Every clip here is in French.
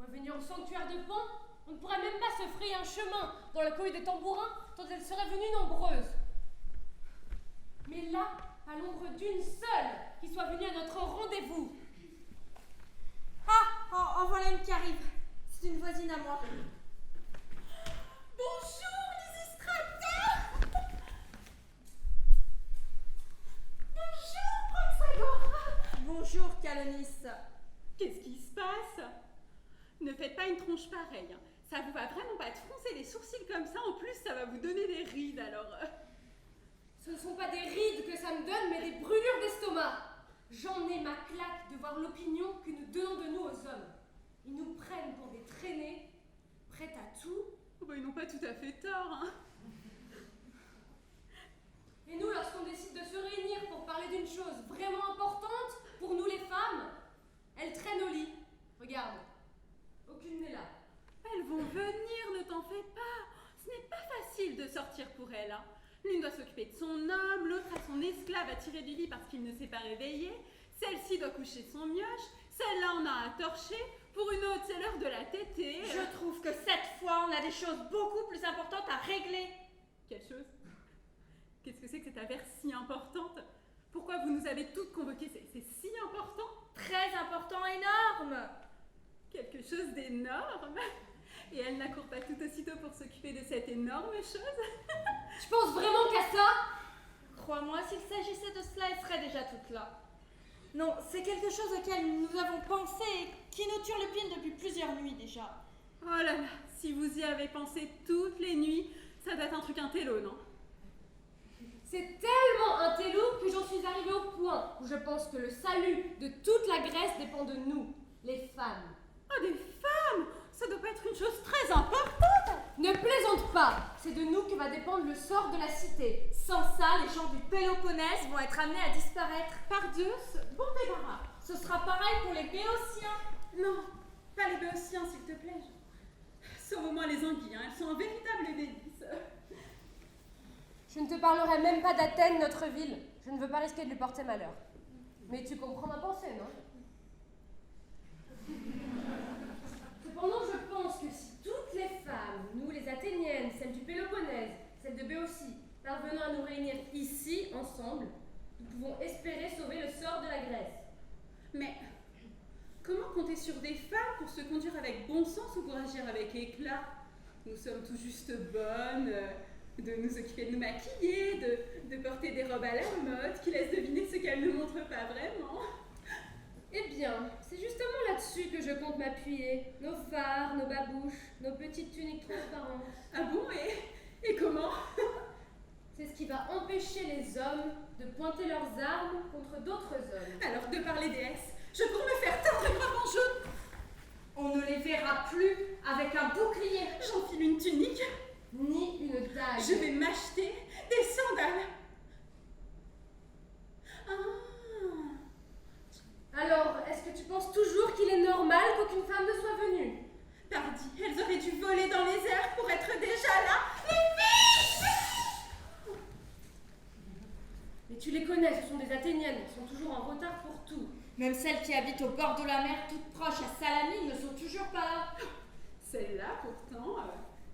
Revenir au sanctuaire de Pan, on ne pourrait même pas se frayer un chemin dans la cohue des tambourins tant elles seraient venues nombreuses. Mais là, à l'ombre d'une seule qui soit venue à notre rendez-vous. Ah, en voilà une qui arrive. C'est une voisine à moi. Bonjour, Lysistrata. Bonjour, Proxagora. Bonjour, Calonis. Qu'est-ce qui se passe? Ne faites pas une tronche pareille. Ça vous va vraiment pas de froncer les sourcils comme ça. En plus, ça va vous donner des rides, alors... Ce ne sont pas des rides que ça me donne, mais des brûlures d'estomac. J'en ai ma claque de voir l'opinion que nous donnons de nous aux hommes. Ils nous prennent pour des traînées, prêtes à tout. Oh bah, ils n'ont pas tout à fait tort, hein. Et nous, lorsqu'on décide de se réunir pour parler d'une chose vraiment importante, pour nous les femmes, elles traînent au lit. Regarde, aucune n'est là. Elles vont venir, ne t'en fais pas. Ce n'est pas facile de sortir pour elles, hein. L'une doit s'occuper de son homme, l'autre a son esclave à tirer du lit parce qu'il ne s'est pas réveillé, celle-ci doit coucher son mioche, celle-là on a à torcher, pour une autre c'est l'heure de la tétée. Je trouve que cette fois, on a des choses beaucoup plus importantes à régler. Quelle chose? Qu'est-ce que c'est que cette affaire si importante? Pourquoi vous nous avez toutes convoquées? C'est si important? Très important, énorme. Quelque chose d'énorme? Et elle n'accourt pas tout aussitôt pour s'occuper de cette énorme chose? Tu penses vraiment qu'à ça? Crois-moi, s'il s'agissait de cela, elle serait déjà toute là. Non, c'est quelque chose auquel nous avons pensé et qui nous turlupine depuis plusieurs nuits déjà. Oh là là, si vous y avez pensé toutes les nuits, ça doit être un truc intello, non? C'est tellement un télo que j'en suis arrivée au point où je pense que le salut de toute la Grèce dépend de nous, les femmes. Oh, des femmes! Ça doit pas être une chose très importante! Ne plaisante pas! C'est de nous que va dépendre le sort de la cité. Sans ça, les gens du Péloponnèse vont être amenés à disparaître. Par Zeus, bon débarras. Ce sera pareil pour les Béotiens. Non, pas les Béotiens, s'il te plaît. Sauve au moins les anguilles, hein. Elles sont un véritable délice. Je ne te parlerai même pas d'Athènes, notre ville. Je ne veux pas risquer de lui porter malheur. Mais tu comprends ma pensée, non? Cependant, je pense que si toutes les femmes, nous les Athéniennes, celles du Péloponnèse, celles de Béotie, parvenons à nous réunir ici, ensemble, nous pouvons espérer sauver le sort de la Grèce. Mais comment compter sur des femmes pour se conduire avec bon sens ou pour agir avec éclat? Nous sommes tout juste bonnes, de nous occuper de nous maquiller, de porter des robes à la mode qui laissent deviner ce qu'elles ne montrent pas vraiment. Eh bien, c'est justement là-dessus que je compte m'appuyer. Nos fards, nos babouches, nos petites tuniques transparentes. Ah bon, et comment? C'est ce qui va empêcher les hommes de pointer leurs armes contre d'autres hommes. Alors, de par les déesses, je cours me faire tendre et gravement jaune. On ne les verra plus avec un bouclier. J'enfile une tunique. Ni une dague. Je vais m'acheter des sandales. Ah. Alors, est-ce que tu penses toujours qu'il est normal qu'aucune femme ne soit venue? Pardi, elles auraient dû voler dans les airs pour être déjà là. Les filles! Mais tu les connais, ce sont des Athéniennes, elles sont toujours en retard pour tout. Même celles qui habitent au bord de la mer, toutes proches à Salamine, ne sont toujours pas là. Celles-là, pourtant,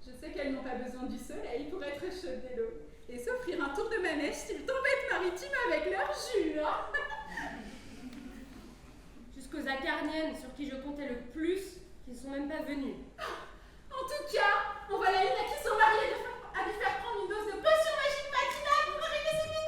je sais qu'elles n'ont pas besoin du soleil pour être chaudes de l'eau et s'offrir un tour de manège style tempête maritime avec leur jus, hein. Jusqu'aux Acarniennes, sur qui je comptais le plus, qui ne sont même pas venues. En tout cas, on voit la une à qui son mari a dû faire prendre une dose de potion magique matinale pour arriver ses picots.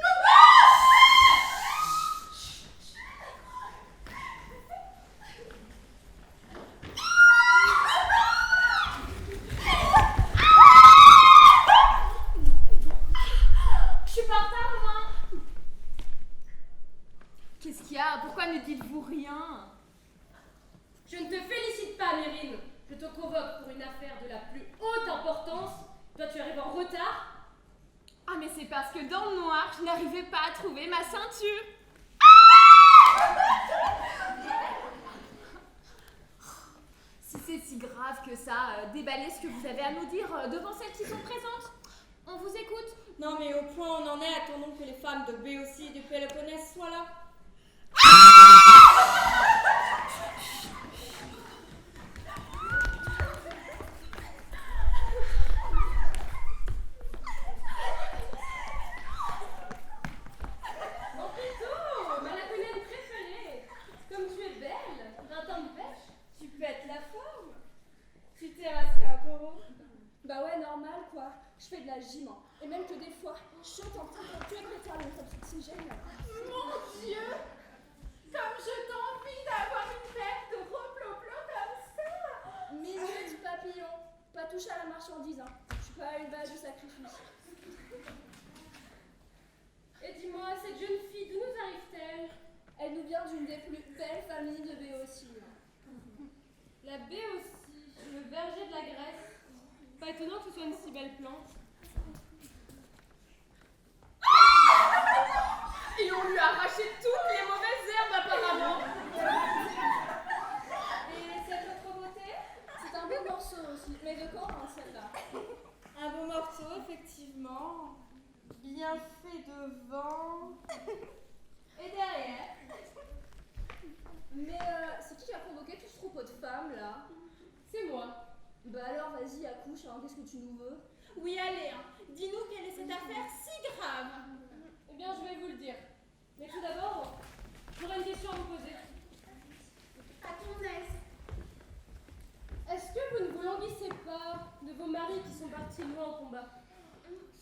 Je suis pas en retard, moi. Qu'est-ce qu'il y a? Pourquoi ne dites-vous rien? Je ne te félicite pas, Myrine. Je te convoque pour une affaire de la plus haute importance. Toi, tu arrives en retard. Ah, mais c'est parce que dans le noir, je n'arrivais pas à trouver ma ceinture. Si c'est si grave que ça, déballez ce que vous avez à nous dire devant celles qui sont présentes. On vous écoute. Non, mais au point où on en est, attendons que les femmes de Béotie et du Péloponnèse soient là. Tu pètes la forme. Tu terrasserais un taureau. Bah ouais, normal quoi. Je fais de la gym. Hein. Et même que des fois, je chante en train de tuer Greta, donc c'est génial. Mon Dieu! Comme je t'envie d'avoir une paire de reploplo comme ça! Minute papillon. Pas toucher à la marchandise. Hein. Je suis pas une vache de sacrifice. Et dis-moi, cette jeune fille, d'où nous arrive-t-elle? Elle nous vient d'une des plus belles familles de Béotie. La Béotie, le verger de la Grèce. Pas étonnant que ce soit une si belle plante. Et on lui a arraché toutes les mauvaises herbes apparemment. Et cette autre beauté? C'est un beau morceau aussi. Mais de quand hein, celle-là? Un beau morceau, effectivement. Bien fait devant. Et derrière? Mais c'est qui a convoqué tout ce troupeau de femmes là? C'est moi. Bah alors vas-y accouche, hein. Qu'est-ce que tu nous veux? Oui, allez, hein. Dis-nous quelle est cette affaire si grave. Eh bien, je vais vous le dire. Mais tout d'abord, j'aurais une question à vous poser. À ton aise. Est-ce que vous ne vous languissez pas de vos maris qui sont partis loin au combat?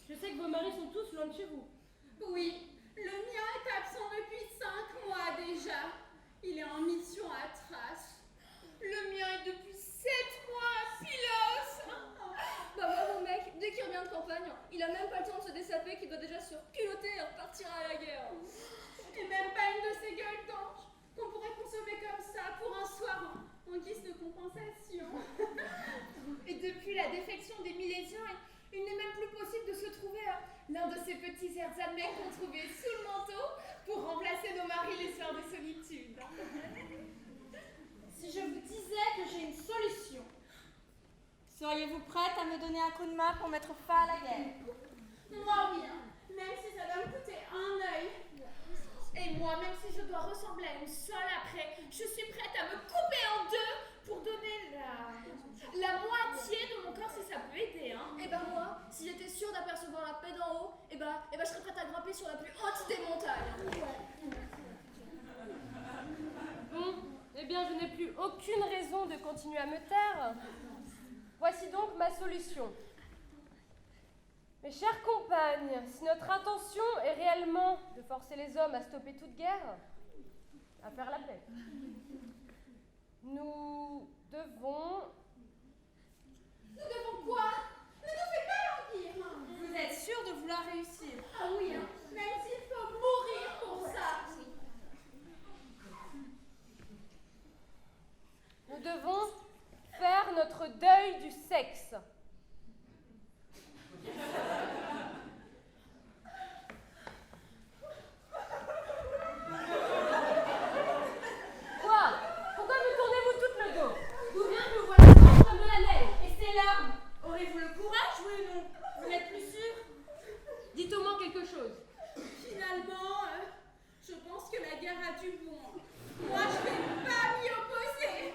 Je sais que vos maris sont tous loin de chez vous. Oui, le mien est absent depuis 5 mois déjà. Il est en mission à Thrace. Le mien est depuis 7 mois à Pylos. Bah moi mon mec, dès qu'il revient de campagne, il a même pas le temps de se dessaper qu'il doit déjà se culotter et repartir à la guerre. Et même pas une de ces gueules d'ange qu'on pourrait consommer comme ça pour un soir en guise de compensation. Et depuis la défection des Milésiens, il n'est même plus possible de se trouver l'un de ces petits erzamets qu'on trouvait sous le manteau pour remplacer nos maris les soirs de solitude. Si je vous disais que j'ai une solution, seriez-vous prête à me donner un coup de main pour mettre fin à la guerre? Moi oui, hein. Même si ça doit me coûter un œil. Et moi, même si je dois ressembler à une sole après, je suis prête à me couper en deux pour donner la moitié de mon corps si ça peut aider. Hein. Et bah moi, si j'étais sûre d'apercevoir la paix d'en haut, et bah je serais prête à grimper sur la plus haute des montagnes. Bon, eh bien, je n'ai plus aucune raison de continuer à me taire. Voici donc ma solution. Mes chères compagnes, si notre intention est réellement de forcer les hommes à stopper toute guerre, à faire la paix, nous devons... Nous devons quoi? Ne nous fais pas languir. Vous êtes sûr de vouloir réussir? Ah oui, hein. Même s'il faut mourir pour ça. Nous devons faire notre deuil du sexe. Quoi? Pourquoi me tournez-vous tout le dos? D'où vient que me voilà blanche comme de la neige? Et ces larmes, aurez-vous le courage, oui ou non? Vous n'êtes plus sûr? Dites au moins quelque chose. Finalement, je pense que la guerre a du bon. Moi, je vais pas m'y opposer.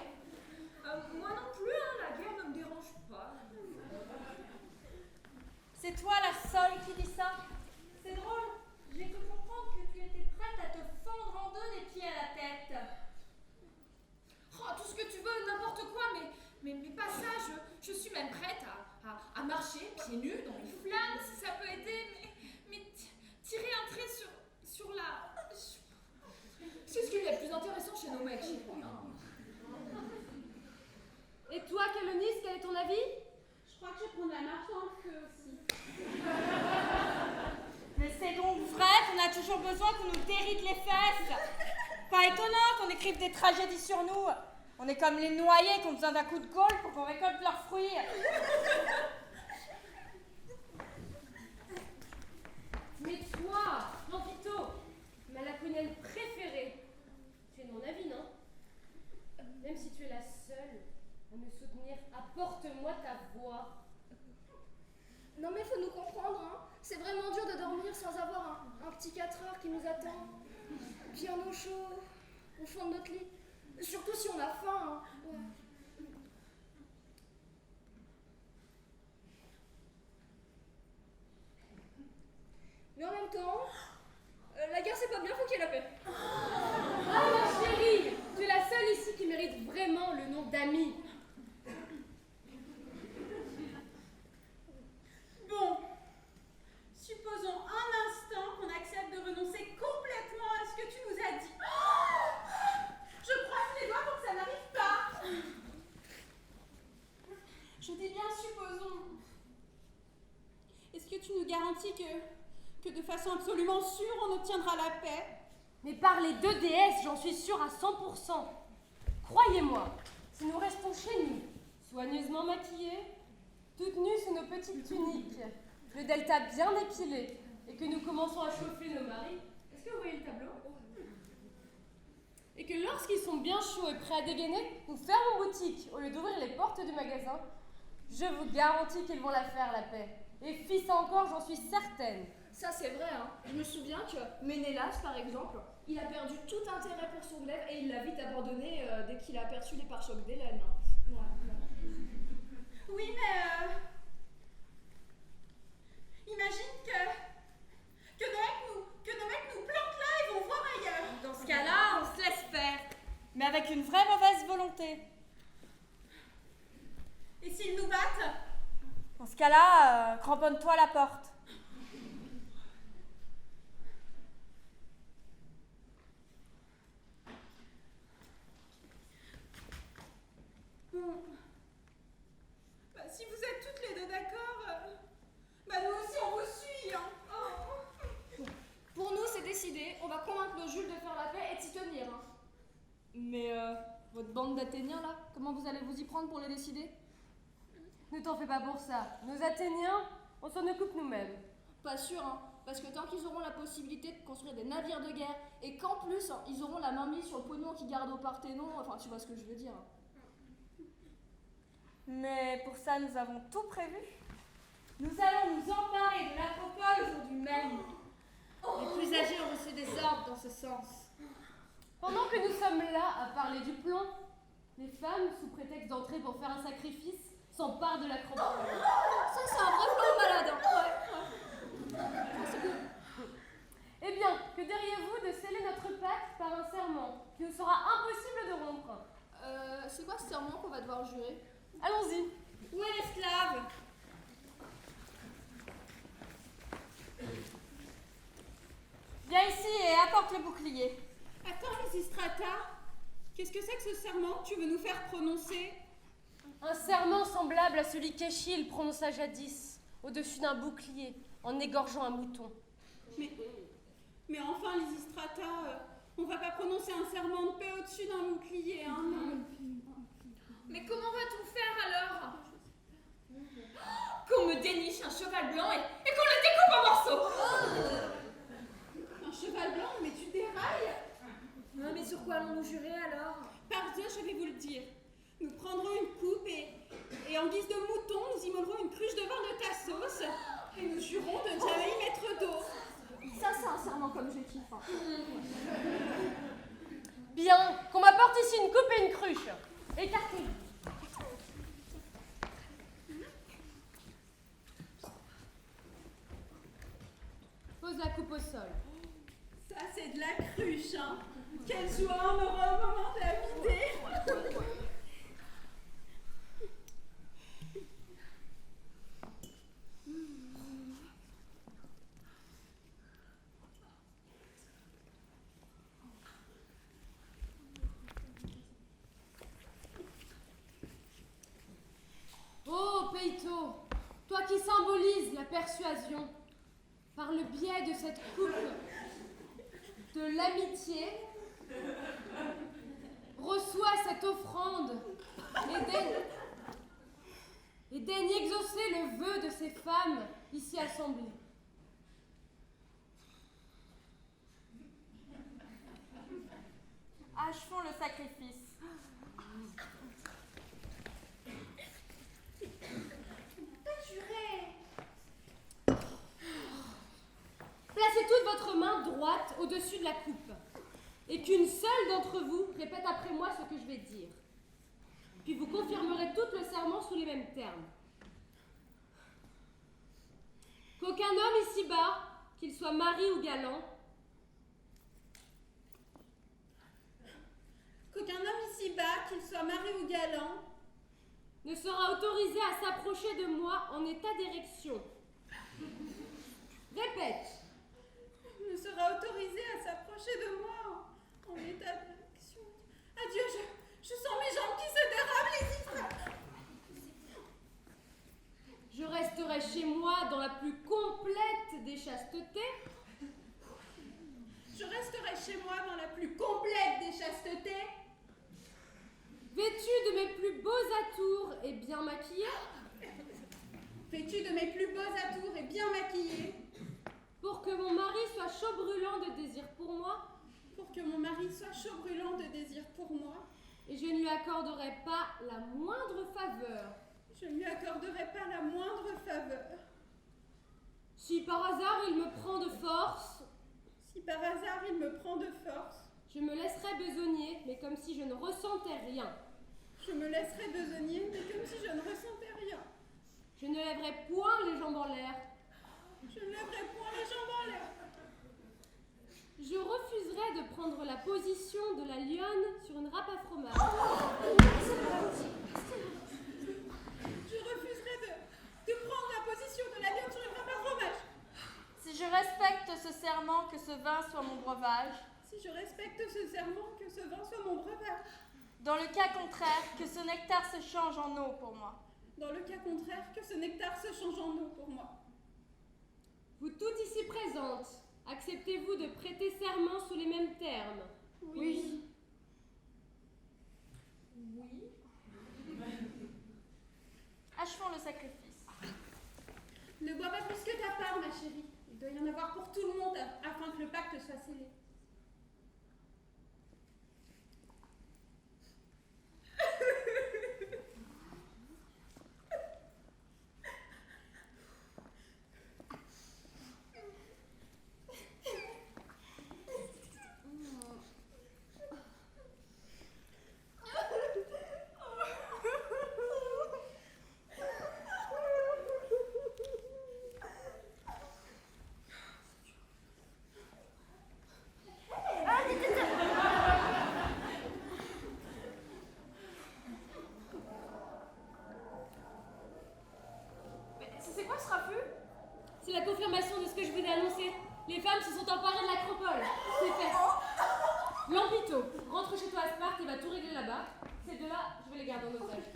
Moi non plus, hein, la guerre ne me dérange pas. C'est toi la seule qui dit ça? C'est drôle, j'ai cru comprendre que tu étais prête à te fendre en deux des pieds à la tête. Oh, tout ce que tu veux, n'importe quoi, mais pas ça, je suis même prête à marcher pieds nus dans les flammes si ça peut aider, mais tirer un trait sur la... C'est ce qu'il y a de plus intéressant chez nos mecs, chez nous, hein. Et toi, Calonis, quel est ton avis? Je crois que je vais prendre la marche dans le feu aussi. Mais c'est donc vrai qu'on a toujours besoin qu'on nous déride les fesses. Pas étonnant qu'on écrive des tragédies sur nous. On est comme les noyés qui ont besoin d'un coup de gaule pour qu'on récolte leurs fruits. Mais toi, Lampito, ma laconienne préférée, tu es de mon avis, non? Même si tu es la seule à me soutenir, apporte-moi ta voix. Non mais faut nous comprendre, hein. C'est vraiment dur de dormir sans avoir un petit 4 heures qui nous attend. Bien au chaud, au fond de notre lit. Surtout si on a faim, hein. Ouais. Mais en même temps, la guerre c'est pas bien, faut qu'il y ait la paix. Ah, ma chérie, tu es la seule ici qui mérite vraiment le nom nom d'amis. Bon, supposons un instant qu'on accepte de renoncer complètement à ce que tu nous as dit. Je croise les doigts pour que ça n'arrive pas. Je dis bien supposons. Est-ce que tu nous garantis que de façon absolument sûre, on obtiendra la paix? Mais par les deux déesses, j'en suis sûre à 100%. Croyez-moi, si nous restons chez nous, soigneusement maquillés, toutes nues sous nos petites tuniques, le delta bien épilé, et que nous commençons à chauffer nos maris, est-ce que vous voyez le tableau? Et que lorsqu'ils sont bien chauds et prêts à dégainer, nous fermons boutique au lieu d'ouvrir les portes du magasin, je vous garantis qu'ils vont la faire, la paix. Et fit ça encore, j'en suis certaine. Ça c'est vrai, hein. Je me souviens que Ménélas, par exemple, il a perdu tout intérêt pour son glaive et il l'a vite abandonné dès qu'il a aperçu les pare-chocs d'Hélène. Ouais, ouais. Oui, mais imagine que nos mecs nous plantent là et vont voir ailleurs. Dans ce cas-là, on se laisse faire. Mais avec une vraie mauvaise volonté. Et s'ils nous battent? Dans ce cas-là, cramponne-toi à la porte. Bon. Bah, si vous êtes toutes les deux d'accord, bah nous aussi on vous suit, hein. Oh. Pour nous c'est décidé, on va convaincre nos Jules de faire la paix et de s'y tenir. Hein. Mais votre bande d'Athéniens là, comment vous allez vous y prendre pour les décider? Ne t'en fais pas pour ça. Nos Athéniens, on s'en occupe nous-mêmes. Pas sûr, hein, parce que tant qu'ils auront la possibilité de construire des navires de guerre et qu'en plus hein, ils auront la main mise sur le pognon qu'ils gardent au Parthénon, enfin tu vois ce que je veux dire. Mais pour ça, nous avons tout prévu. Nous allons nous emparer de l'acropole aujourd'hui même. Les plus âgés ont reçu des ordres dans ce sens. Pendant que nous sommes là à parler du plomb, les femmes, sous prétexte d'entrer pour faire un sacrifice, s'emparent de l'acropole. Ça c'est un vrai plan malade. Hein. Ouais. Eh bien, que diriez-vous de sceller notre pacte par un serment qui nous sera impossible de rompre? C'est quoi ce serment qu'on va devoir jurer? Allons-y. Où est l'esclave? Viens ici et apporte le bouclier. Attends, Lysistrata, qu'est-ce que c'est que ce serment que tu veux nous faire prononcer? Un serment semblable à celui qu'Échille prononça jadis au-dessus d'un bouclier en égorgeant un mouton. Mais enfin, Lysistrata, on va pas prononcer un serment de paix au-dessus d'un bouclier, hein? Mais comment va-t-on faire alors? Qu'on me déniche un cheval blanc et qu'on le découpe en morceaux. Un cheval blanc, mais tu dérailles? Non, mais sur quoi allons-nous jurer alors? Par Dieu, je vais vous le dire. Nous prendrons une coupe et en guise de mouton, nous immolerons une cruche de vin de ta sauce et nous jurons de ne jamais y mettre d'eau. Ça c'est un serment comme je kiffe. Hein. Bien, qu'on m'apporte ici une coupe et une cruche. Écartez. Pose la coupe au sol. Ça, c'est de la cruche, hein. Quelle joie on aura au moment de la vider. Oh, Peito, toi qui symbolises la persuasion, par le biais de cette coupe de l'amitié, reçois cette offrande et daigne exaucer le vœu de ces femmes ici assemblées. Achevons le sacrifice. Placez toute votre main droite au-dessus de la coupe et qu'une seule d'entre vous répète après moi ce que je vais dire. Puis vous confirmerez tout le serment sous les mêmes termes. Qu'aucun homme ici-bas, qu'il soit mari ou galant, Qu'aucun homme ici-bas, cela, qu'il soit mari ou galant, ne sera autorisé à s'approcher de moi en état d'érection. Répète. ne sera autorisé à s'approcher de moi en état d'érection. Adieu, je sens mes jambes qui se dérobent, les frères. Je resterai chez moi dans la plus complète des chastetés. Je resterai chez moi dans la plus complète des chastetés. Vêtue de mes plus beaux atours et bien maquillée. Vêtue de mes plus beaux atours et bien maquillée. Pour que mon mari soit chaud brûlant de désir pour moi. Pour que mon mari soit chaud brûlant de désir pour moi. Et je ne lui accorderai pas la moindre faveur. Je ne lui accorderai pas la moindre faveur. Si par hasard il me prend de force, Si par hasard il me prend de force, je me laisserai besogner, mais comme si je ne ressentais rien. je me laisserai besogner, mais comme si je ne ressentais rien. Je ne lèverai point les jambes en l'air. Je ne lèverai point les jambes en l'air. Je refuserai de prendre la position de la lionne sur une râpe à fromage. Je refuserai de prendre la position de la lionne sur une râpe à fromage. Si je respecte ce serment, que ce vin soit mon breuvage. Si je respecte ce serment, que ce vin soit mon breuvage. Dans le cas contraire, que ce nectar se change en eau pour moi. Dans le cas contraire, que ce nectar se change en eau pour moi. Vous toutes ici présentes, acceptez-vous de prêter serment sous les mêmes termes? Oui. Achevons le sacrifice. Ne bois pas plus que ta part, ma chérie. Il doit y en avoir pour tout le monde afin que le pacte soit scellé. C'est quoi ce raffut? C'est la confirmation de ce que je vous ai annoncé. Les femmes se sont emparées de l'acropole. C'est fait. Lampito, rentre chez toi à Sparte et va tout régler là-bas. Ces deux-là, je vais les garder en otage.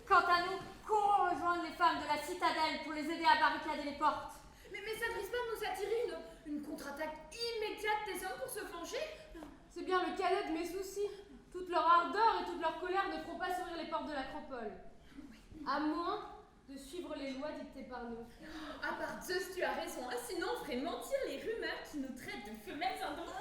Quant à nous, courons rejoindre les femmes de la citadelle pour les aider à barricader les portes. Mais ça ne risque pas de nous attirer une contre-attaque immédiate des hommes pour se venger? C'est bien le cadet de mes soucis. Toute leur ardeur et toute leur colère ne feront pas s'ouvrir les portes de l'acropole. À moins de suivre les lois dictées par nous. À part Zeus, tu as raison, hein, sinon on ferait mentir les rumeurs qui nous traitent de femelles indomptables.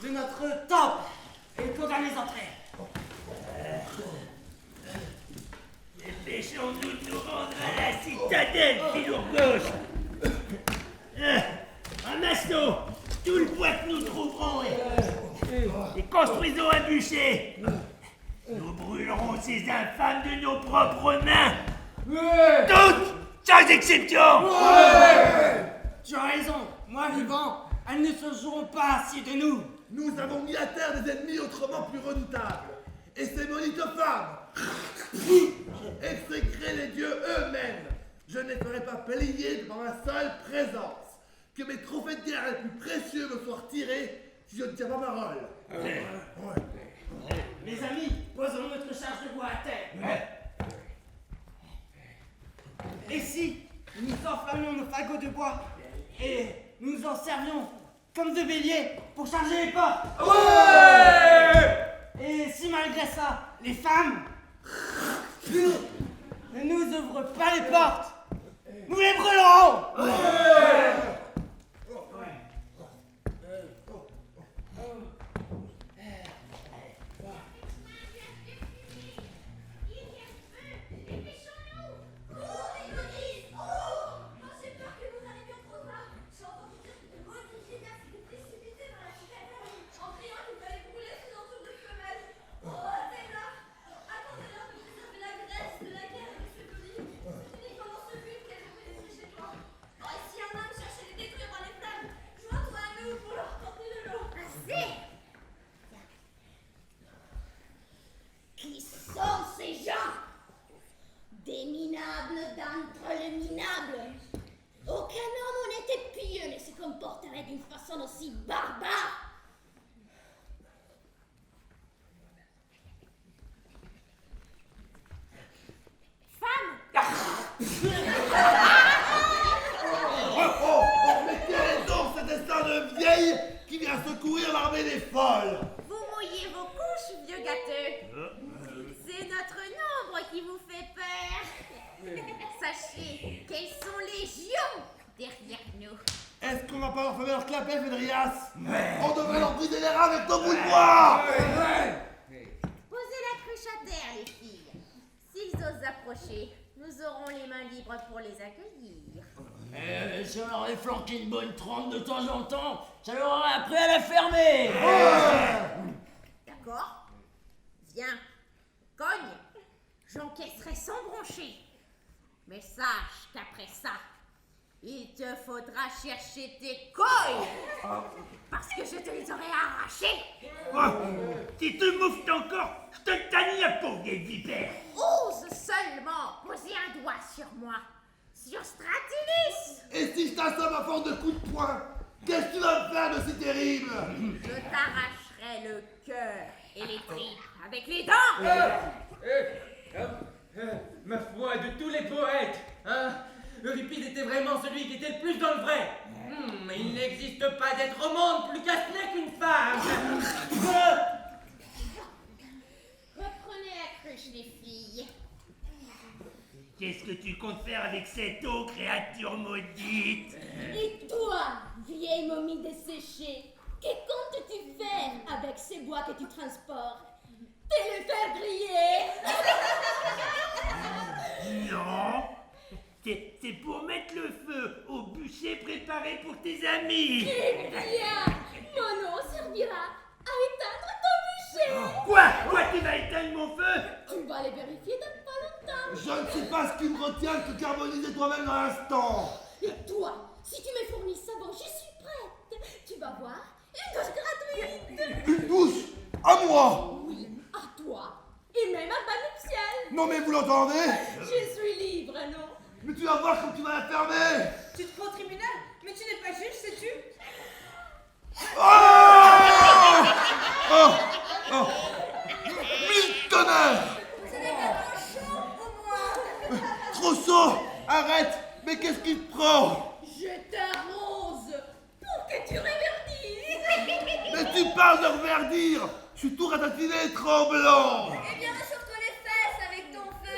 de notre temple et condamne les entrées. Dépêchons-nous de nous rendre à la citadelle, filour gauche. Ramassons tout le bois que nous trouverons et construisons un bûcher. Nous brûlerons ces infâmes de nos propres mains. Toutes, sans exception. Tu as raison, moi vivant, elles ne se joueront pas ainsi de nous. Nous avons mis à terre des ennemis autrement plus redoutables. Et ces maudites femmes exécraient les dieux eux-mêmes. Je ne les ferai pas plier devant ma seule présence. Que mes trophées de guerre les plus précieux me soient retirés si je ne tiens pas parole. Ouais. Mes amis, posons notre charge de bois à terre. Et si nous enflammions nos fagots de bois et nous en servions comme de béliers pour charger les portes? Et si malgré ça, les femmes ne nous ouvrent pas les portes, nous les brûlerons! Aussi barbare. Mais quel est donc cet destin de vieille qui vient secourir l'armée des folles? Vous mouillez vos couches, vieux gâteux. C'est notre nombre qui vous fait peur. Sachez qu'elles sont légion derrière nous. Est-ce qu'on va pas leur faire leur clapet, Fédrias? On devrait leur briser les reins avec nos bouts de bois! Posez la cruche à terre, les filles. S'ils osent approcher, nous aurons les mains libres pour les accueillir. Si on leur avait flanqué une bonne trempe de temps en temps, ça leur aurait appris à la fermer. D'accord? Viens, cogne. J'encaisserai sans broncher. Mais sache qu'après ça, il te faudra chercher tes couilles. Parce que je te les aurai arrachées. Si tu mouftes encore, je te tanne la pauvre vieille vipère. Ose seulement poser un doigt sur moi. Sur Stratilis. Et si je t'assomme à force de coups de poing, qu'est-ce que tu vas me faire de si terrible? Je t'arracherai le cœur et les tripes avec les dents. Ma foi, de tous les poètes, hein, Euripide était vraiment celui qui était le plus dans le vrai. Mais il n'existe pas d'être au monde plus casse-nez qu'une femme. Reprenez la cruche, les filles. Qu'est-ce que tu comptes faire avec cette eau, créature maudite? Et toi, vieille momie desséchée, que comptes-tu faire avec ces bois que tu transportes? Te les faire griller? Non, c'est pour mettre le feu au bûcher préparé pour tes amis. Eh bien, mon eau servira à éteindre ton bûcher. Quoi, tu vas éteindre mon feu? Tu vas les vérifier dans pas longtemps. Je ne sais pas ce qui me retient de te carboniser toi-même dans l'instant. Et toi, si tu me fournis savon, je suis prête. Tu vas voir, une douche gratuite. Une douche? À moi? Oui, à toi. Et même un bain nuptial. Non mais vous l'entendez? Je suis libre, non? Mais tu vas voir comme tu vas la fermer. Tu te prends au tribunal? Mais tu n'es pas juge, sais-tu? Mille tonnerres! Ce n'est pas trop chaud pour moi. Trop chaud! Arrête! Mais qu'est-ce qui te prend? Je t'arrose pour que tu révertisses. Mais tu parles de reverdir! Je suis tout ratatiné et tremblant! Eh bien, rassure-toi les fesses avec ton feu.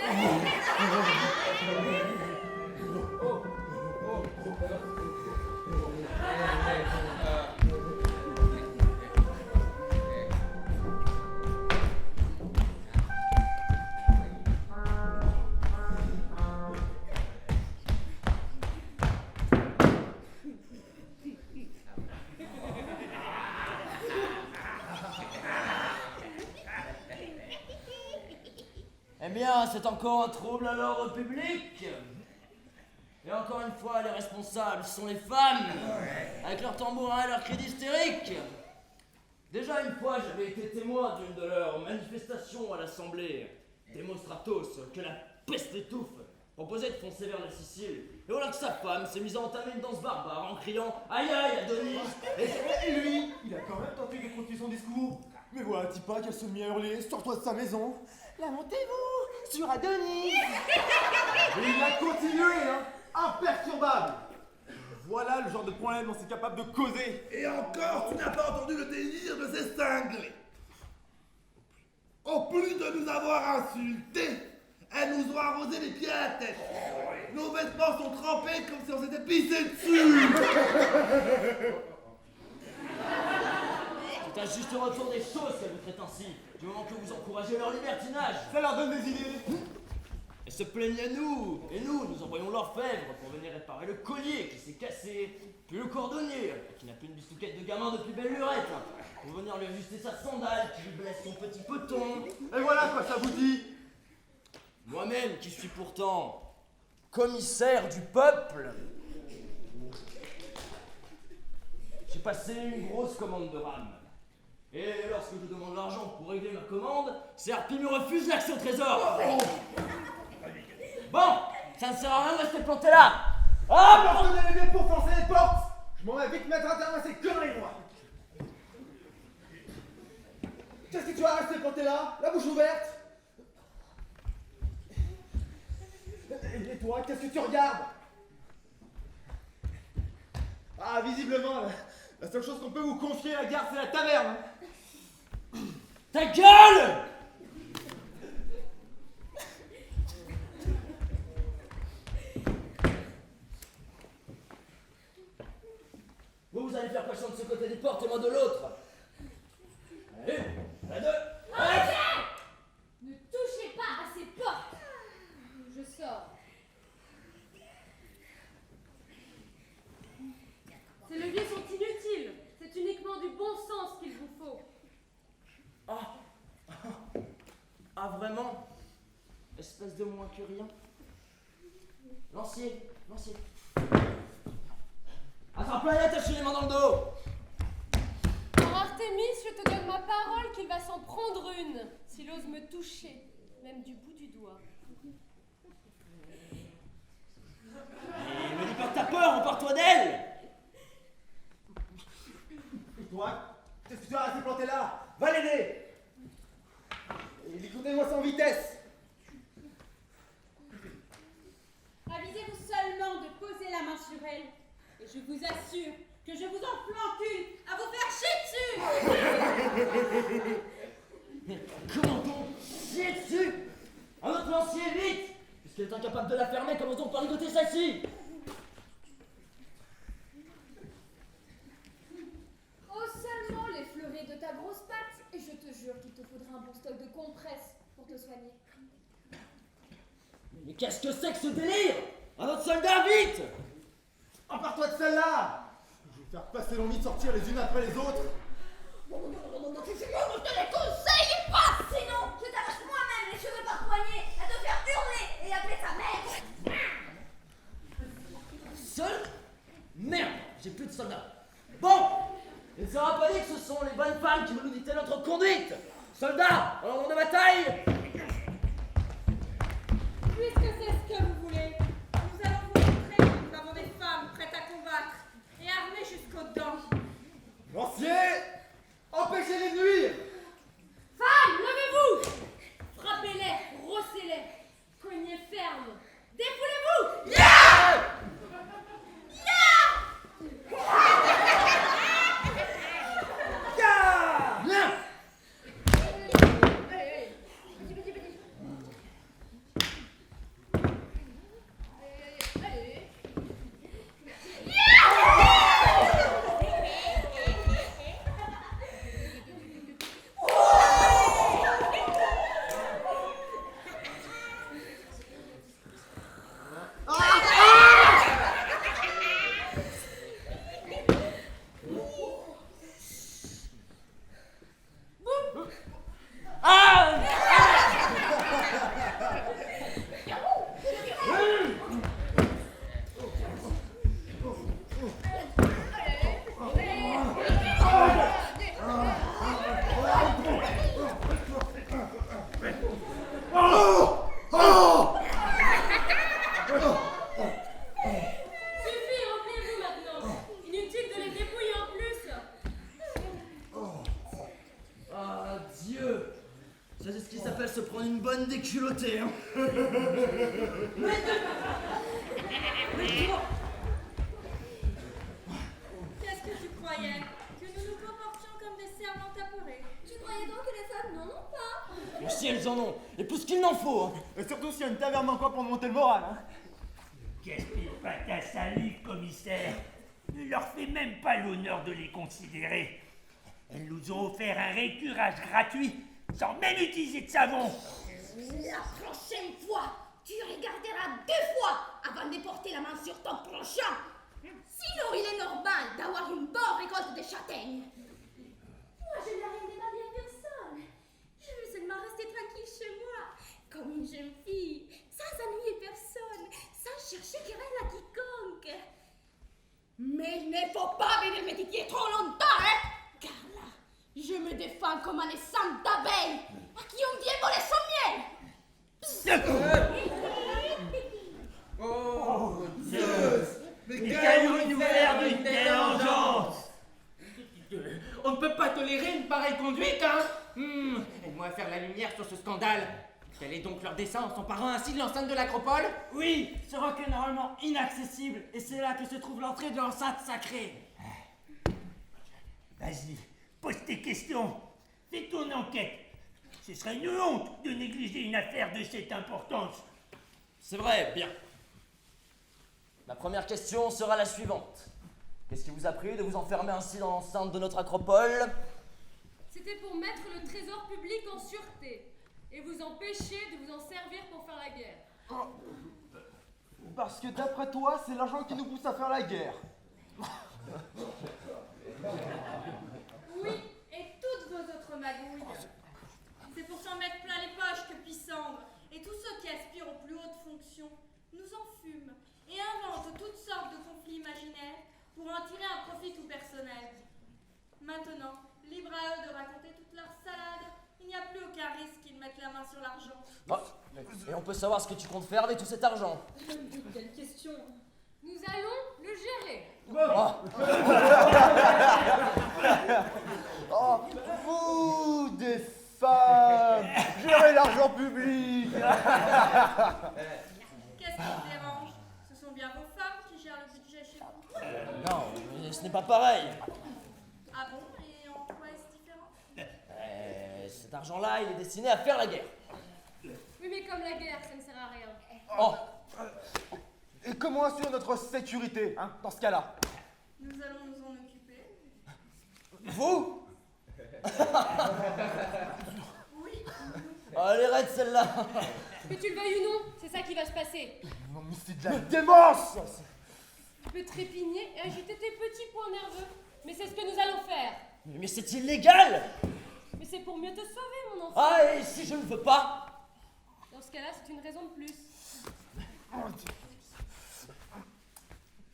Eh bien, c'est encore un trouble à l'ordre public. Et encore une fois, les responsables sont les femmes, avec leurs tambourins et leurs cris d'hystérique. Déjà une fois, j'avais été témoin d'une de leurs manifestations à l'Assemblée. Démonstratos, que la peste étouffe, proposait de foncer vers la Sicile. Et voilà que sa femme s'est mise à entamer une danse barbare en criant « Aïe aïe, Adonis !» Et lui, il a quand même tenté de continuer son discours. Mais voilà-t-il pas qu'elle se mit à hurler sur le toit de sa maison? Lamentez-vous sur Adonis. Et il a continué, hein, imperturbable. Voilà le genre de problème dont c'est capable de causer. Et encore, tu n'as pas entendu le délire de ces cinglés. En plus de nous avoir insultés, elle nous a arrosé les pieds à la tête. Nos vêtements sont trempés comme si on s'était pissé dessus. C'est un juste retour des choses qu'elle vous traite ainsi, du moment que vous encouragez leur libertinage. Ça leur donne des idées. Elles se plaignent à nous, et nous envoyons l'orfèvre pour venir réparer le collier qui s'est cassé, puis le cordonnier, qui n'a plus une bistouquette de gamin depuis belle lurette, pour venir lui ajuster sa sandale qui lui blesse son petit poton. Et voilà quoi ça vous dit. Moi-même, qui suis pourtant commissaire du peuple, j'ai passé une grosse commande de rame. Et lorsque je demande l'argent pour régler ma commande, Serpi me refuse l'accès au trésor. Bon, ça ne sert à rien de rester planté là. Ah, personne n'est levé pour forcer les portes. Je m'en vais vite mettre un terme à ces conneries, moi. Qu'est-ce que tu vas rester planté là, la bouche ouverte? Et toi, qu'est-ce que tu regardes? Ah, visiblement, la seule chose qu'on peut vous confier, la garde, c'est la taverne. Ta gueule! Vous allez faire passion de ce côté des portes et moi de l'autre. Allez, la deux. Arrêtez! Ne touchez pas à ces portes. Je sors. Ces leviers sont inutiles. C'est uniquement du bon sens qu'il vous faut. Ah, vraiment? Espèce de moins que rien. Lancier. Attrape-la et attache les mains dans le dos. Alors Artémis, je te donne ma parole qu'il va s'en prendre une, s'il ose me toucher, même du bout du doigt. Et me dis pas que t'as peur, empare-toi d'elle. Et toi, qu'est-ce que tu vas rester planté là? Va l'aider. Et écoutez-moi sans vitesse. Avisez-vous seulement de poser la main sur elle, et je vous assure que je vous en plante une à vous faire chier dessus. Mais comment donc chier dessus? Un autre lancier, vite! Puisqu'elle est incapable de la fermer, commençons par ligoter celle-ci! Oh, seulement l'effleurer de ta grosse patte, et je te jure qu'il te faudra un bon stock de compresses pour te soigner. Mais qu'est-ce que c'est que ce délire? Un autre soldat, vite! Empare-toi de celle-là. Je vais faire passer l'envie de sortir les unes après les autres. Non, je te les conseille pas, sinon je t'arrache moi-même les cheveux par poignée à te faire hurler et appeler ta mère. Seul? Merde, j'ai plus de soldats. Bon! Il ne sera pas dit que ce sont les bonnes femmes qui vont nous dicter notre conduite! Soldats, en ordre de bataille! Puisque c'est ce que vous voulez, nous allons vous montrer que nous avons des femmes prêtes à combattre et armées jusqu'aux dents. Lancier, empêchez-les de nuire. Femmes, levez-vous! Frappez-les, rossez-les, cognez ferme, défoulez-vous! s'appelle se prendre une bonne déculottée, hein. Qu'est-ce que tu croyais? Que nous nous comportions comme des servantes apeurées? Tu croyais donc que les femmes n'en ont pas? Mais si elles en ont, et plus qu'il n'en faut, hein. Et surtout s'il y a une taverne encore pour monter le moral, hein. Gaspille patasse à lui, commissaire. Ne leur fait même pas l'honneur de les considérer. Elles nous ont offert un récurage gratuit, sans même utiliser de savon. La prochaine fois, tu regarderas 2 fois avant de porter la main sur ton prochain. Sinon, il est normal d'avoir une bonne récolte de châtaignes. Moi, je n'ai rien demandé à personne. Je veux seulement rester tranquille chez moi, comme une jeune fille, sans ennuyer personne, sans chercher querelle à quiconque. Mais il ne faut pas venir me titiller trop longtemps, hein, car là, je me défends comme un essaim d'abeilles à qui on vient voler son miel. Oh, Zeus! Mais qu'allons-nous faire d'une telle vengeance? On ne peut pas tolérer une pareille conduite, hein. Aide-moi à faire la lumière sur ce scandale. Quel est donc leur dessein en s'emparant ainsi de l'enceinte de l'acropole? Oui, ce roc est normalement inaccessible, et c'est là que se trouve l'entrée de l'enceinte sacrée. Vas-y, pose tes questions. Fais ton enquête. Ce serait une honte de négliger une affaire de cette importance. C'est vrai, bien. Ma première question sera la suivante. Qu'est-ce qui vous a pris de vous enfermer ainsi dans l'enceinte de notre acropole? C'était pour mettre le trésor public en sûreté et vous empêcher de vous en servir pour faire la guerre. Parce que d'après toi, c'est l'argent qui nous pousse à faire la guerre. Oui, et toutes vos autres magouilles. C'est pour s'en mettre plein les poches que Pissandre et tous ceux qui aspirent aux plus hautes fonctions nous enfument et inventent toutes sortes de conflits imaginaires pour en tirer un profit tout personnel. Maintenant, libre à eux de raconter toute leur salade, il n'y a plus aucun risque qu'ils mettent la main sur l'argent. Et on peut savoir ce que tu comptes faire avec tout cet argent? Quelle question! Nous allons le gérer. Oh, vous, des femmes, gérez l'argent public. Qu'est-ce qui te dérange? Ce sont bien vos femmes qui gèrent le budget chez vous. Non, mais ce n'est pas pareil. Ah bon? Et en quoi est-ce différent? Cet argent-là, il est destiné à faire la guerre. Oui, mais comme la guerre, ça ne sert à rien. Oh, Et comment assurer notre sécurité, hein, dans ce cas-là? Nous allons nous en occuper. vous? Oui. Allez, raide celle-là. Que tu le veuilles ou non, c'est ça qui va se passer. Non, mais c'est de la démence. Tu peux trépigner et agiter tes petits points nerveux, mais c'est ce que nous allons faire. Mais c'est illégal. Mais c'est pour mieux te sauver, mon enfant. Ah, et si je ne veux pas? Dans ce cas-là, c'est une raison de plus.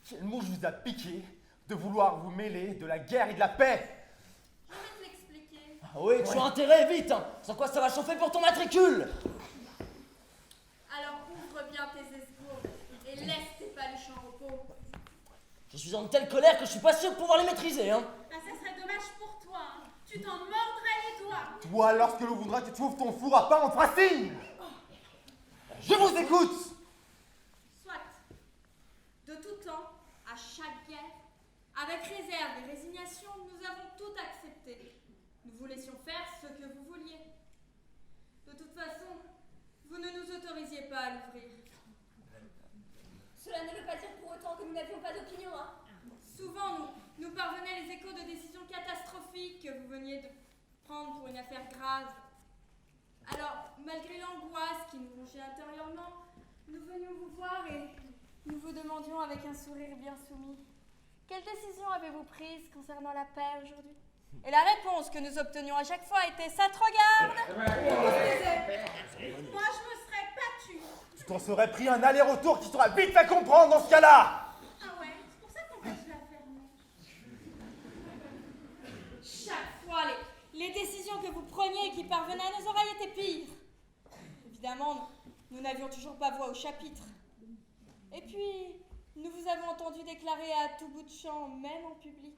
Quelle mouche vous a piqué de vouloir vous mêler de la guerre et de la paix? Je vais te l'expliquer. Ah oui, tu as intérêt, vite, hein. Sans quoi ça va chauffer pour ton matricule. Alors ouvre bien tes esgourdes et laisse tes paluches en repos. Je suis en telle colère que je suis pas sûr de pouvoir les maîtriser, hein. Ah, ça serait dommage pour toi. Hein. Tu t'en mordrais les doigts. Toi, lorsque l'on voudra que tu trouves ton four à pain, on te fera signe. Je vous écoute. Soit. De tout temps, à chaque guerre, avec réserve et résignation, nous avons tout accepté. Nous vous laissions faire ce que vous vouliez. De toute façon, vous ne nous autorisiez pas à l'ouvrir. Cela ne veut pas dire pour autant que nous n'avions pas d'opinion, hein. Souvent, nous parvenaient les échos de décisions catastrophiques que vous veniez de prendre pour une affaire grave. Alors, malgré l'angoisse qui nous rongeait intérieurement, nous venions vous voir et nous vous demandions avec un sourire bien soumis: quelle décision avez-vous prise concernant la paix aujourd'hui? Et la réponse que nous obtenions à chaque fois était: ça te regarde. Moi, je me serais battue. Tu t'en serais pris un aller-retour qui sera vite fait comprendre dans ce cas-là. Ah ouais, c'est pour ça qu'on va se la fermer. Chaque fois, les décisions que vous preniez et qui parvenaient à nos oreilles étaient pires. Évidemment, nous n'avions toujours pas voix au chapitre. Et puis, nous vous avons entendu déclarer à tout bout de champ, même en public: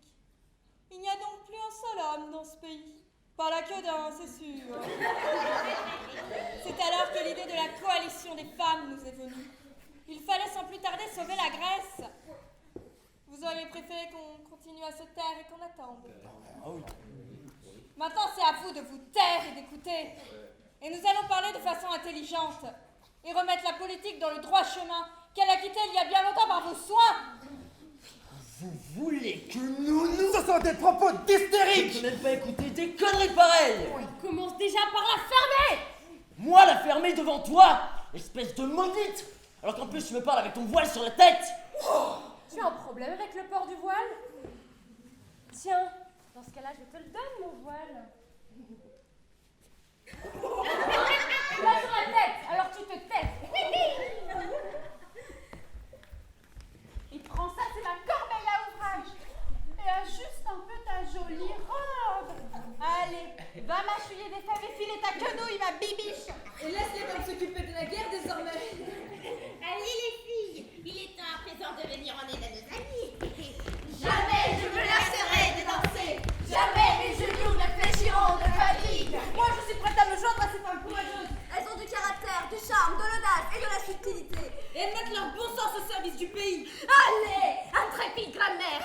il n'y a donc plus un seul homme dans ce pays Par la queue d'un, c'est sûr. C'est alors que l'idée de la coalition des femmes nous est venue. Il fallait sans plus tarder sauver la Grèce. Vous auriez préféré qu'on continue à se taire et qu'on attende. Maintenant, c'est à vous de vous taire et d'écouter. Et nous allons parler de façon intelligente et remettre la politique dans le droit chemin qu'elle a quitté il y a bien longtemps par vos soins. Vous voulez que nous... Ce sont des propos d'hystérique! Je n'ai pas écouté des conneries pareilles! On commence déjà par la fermer! Moi, la fermer devant toi, espèce de maudite! Alors qu'en plus, tu me parles avec ton voile sur la tête! Tu as un problème avec le port du voile? Tiens, dans ce cas-là, je te le donne, mon voile. Là sur la tête, alors tu te tais. Et prends ça, c'est ma corbeille à ouvrage. Et ajuste un peu ta jolie robe. Allez, va mâchouiller des fèves et filer ta quenouille, ma bibiche. Et laisse les femmes s'occuper de la guerre désormais. Allez les filles, il est temps à présent de venir en aide à nos amis. Jamais je me lasserai de danser. Jamais mes genoux ne fléchiront de fatigue. Moi, je suis prête à me joindre à ces femmes courageuses. Elles ont du caractère, du charme, de l'audace et de la subtilité. Et elles mettent leur bon sens au service du pays. Allez, intrépide grand-mère,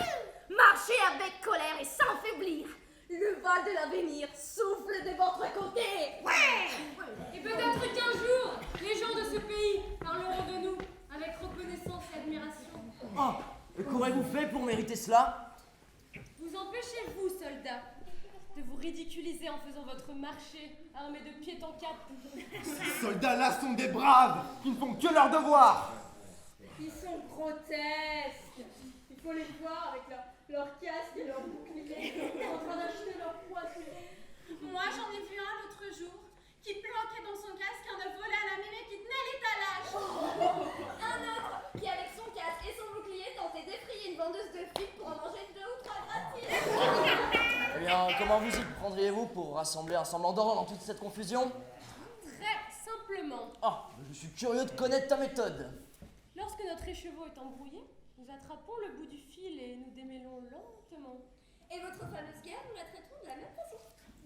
marchez avec colère et sans faiblir. Le vent de l'avenir souffle de votre côté. Ouais. Et peut-être qu'un jour, les gens de ce pays parleront de nous avec reconnaissance et admiration. Oh, et qu'aurez-vous fait pour mériter cela? Vous empêchez-vous, soldats, de vous ridiculiser en faisant votre marché armé de pied en cap. Ces soldats-là sont des braves qui ne font que leur devoir. Ils sont grotesques. Il faut les voir avec leur casque et leur bouclier en train d'acheter leur poisson. Moi, j'en ai vu un l'autre jour qui planquait dans son casque un œuf volé à la mémé qui tenait l'étalage. Un autre qui, avec son casque et son bouclier, tentait d'effrayer une vendeuse de filles pour en manger 2 ou 3 gratis. Eh bien, comment vous y prendriez-vous pour rassembler un semblant d'ordre dans toute cette confusion? Très simplement. Ah, je suis curieux de connaître ta méthode. Lorsque notre écheveau est embrouillé, nous attrapons le bout du fil et nous démêlons lentement. Et votre fameuse guerre, nous la traiterons de la même façon.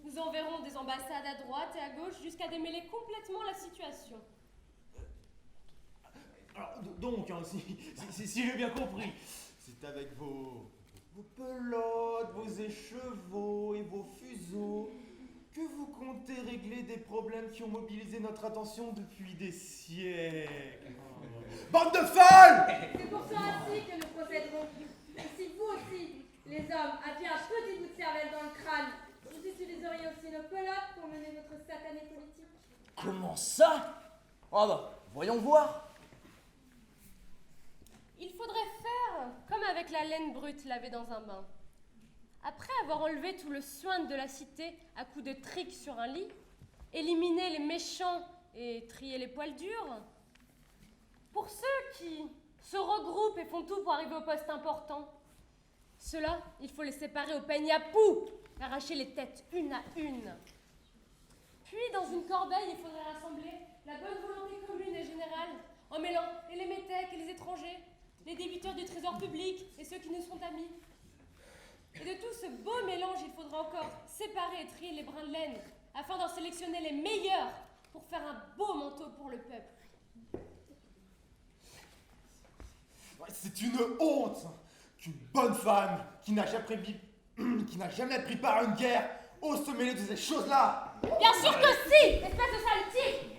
Nous enverrons des ambassades à droite et à gauche jusqu'à démêler complètement la situation. Alors, donc, hein, si j'ai bien compris, c'est avec vos pelotes, vos écheveaux et vos fuseaux que vous comptez régler des problèmes qui ont mobilisé notre attention depuis des siècles. Bande de folles! C'est pour cela aussi que nous procéderons. Et si vous aussi, les hommes, aviez un petit bout de cervelle dans le crâne, vous utiliseriez aussi nos pelotes pour mener votre satanée politique. Comment ça? Ah bah, voyons voir. Il faudrait faire comme avec la laine brute lavée dans un bain. Après avoir enlevé tout le soin de la cité à coups de triques sur un lit, éliminer les méchants et trier les poils durs, pour ceux qui se regroupent et font tout pour arriver au poste important, ceux-là, il faut les séparer au peigne à poux, arracher les têtes une à une. Puis, dans une corbeille, il faudrait rassembler la bonne volonté commune et générale, en mêlant les métèques et les étrangers, les débiteurs du trésor public et ceux qui nous sont amis. Et de tout ce beau mélange, il faudra encore séparer et trier les brins de laine, afin d'en sélectionner les meilleurs pour faire un beau manteau pour le peuple. C'est une honte qu'une bonne femme qui n'a jamais pris part à une guerre ose se mêler de ces choses-là. Bien sûr que si, espèce de saleté!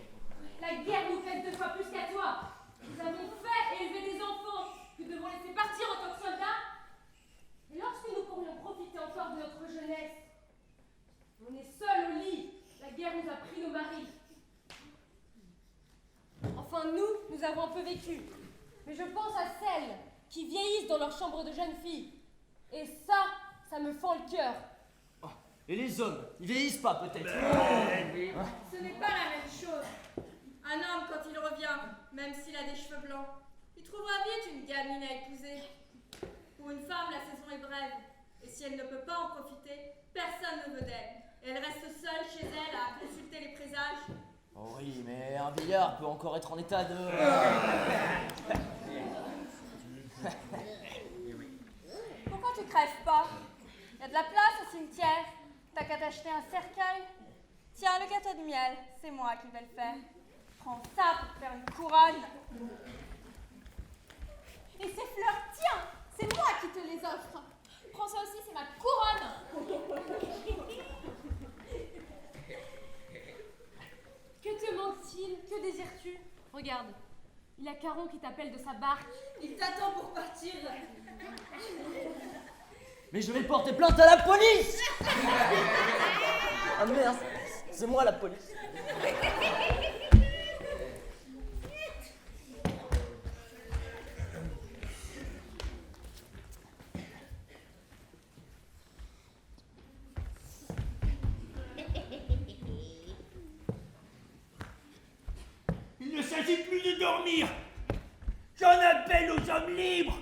La guerre nous fait 2 fois plus qu'à toi. Nous avons fait et élevé des enfants que devons laisser partir en tant que soldats. Et lorsque nous pourrions profiter encore de notre jeunesse, on est seuls au lit. La guerre nous a pris nos maris. Enfin, nous avons un peu vécu. Mais je pense à celles qui vieillissent dans leur chambre de jeunes filles. Et ça me fend le cœur. Oh, et les hommes, ils vieillissent pas peut-être? Ce n'est pas la même chose. Un homme, quand il revient, même s'il a des cheveux blancs, il trouvera vite une gamine à épouser. Pour une femme, la saison est brève. Et si elle ne peut pas en profiter, personne ne veut d'elle. Elle reste seule chez elle à consulter les présages. Oh oui, mais un vieillard peut encore être en état de... Pourquoi tu crèves pas? Il y a de la place au cimetière. T'as qu'à t'acheter un cercueil. Tiens, le gâteau de miel, c'est moi qui vais le faire. Prends ça pour faire une couronne. Et ces fleurs, tiens, c'est moi qui te les offre. Prends ça aussi, c'est ma couronne. Que te manque-t-il? Que désires-tu? Regarde, il y a Caron qui t'appelle de sa barque. Il t'attend pour partir. Mais je vais porter plainte à la police. Ah merde, c'est moi la police. Il ne s'agit plus de dormir. J'en appelle aux hommes libres.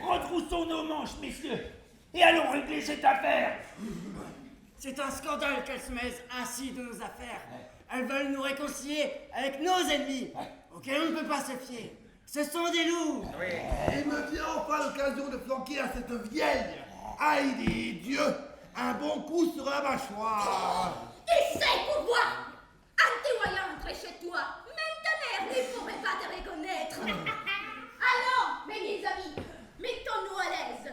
Retroussons nos manches, messieurs, et allons régler cette affaire. C'est un scandale qu'elles se mêlent ainsi de nos affaires. Elles veulent nous réconcilier avec nos ennemis, auxquels on ne peut pas se fier. Ce sont des loups. Il me vient enfin l'occasion de flanquer à cette vieille. Aïe des dieux, un bon coup sur la mâchoire. Essaye pour voir. Un te voyant entrer chez toi, même ta mère ne pourrait pas te reconnaître. Alors, mes amis, mettons-nous à l'aise.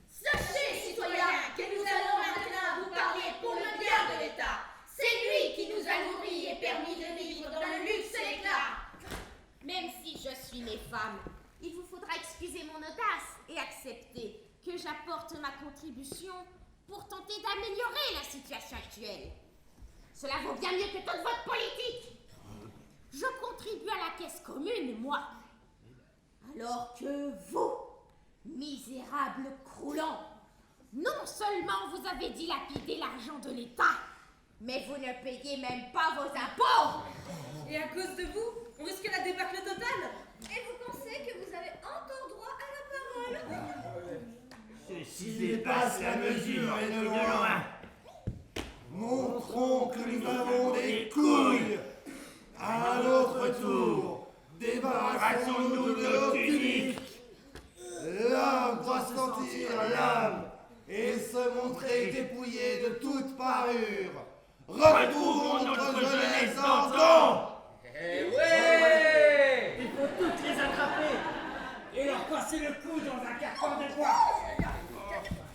Sachez, citoyens, que nous allons maintenant vous parler pour le bien de l'État. C'est lui qui nous a nourris et permis de vivre dans le luxe et l'éclat. Même si je suis mes femmes, il vous faudra excuser mon audace et accepter que j'apporte ma contribution pour tenter d'améliorer la situation actuelle. Cela vaut bien mieux que toute votre politique. Je contribue à la caisse commune, moi. Alors que vous, misérables croulants, non seulement vous avez dilapidé l'argent de l'État, mais vous ne payez même pas vos impôts. Et à cause de vous, on risque la débâcle totale. Et vous pensez que vous avez encore droit à la parole? Ceci dépasse la mesure et de loin. Montrons que nous avons des couilles. À notre tour, débarrassons-nous de nos tuniques. L'homme doit sentir l'homme et se montrer dépouillé de toute parure. Retrouvons notre jeunesse d'antan. Eh ouais! Il faut toutes les attraper et leur passer le cou dans un carton de bois.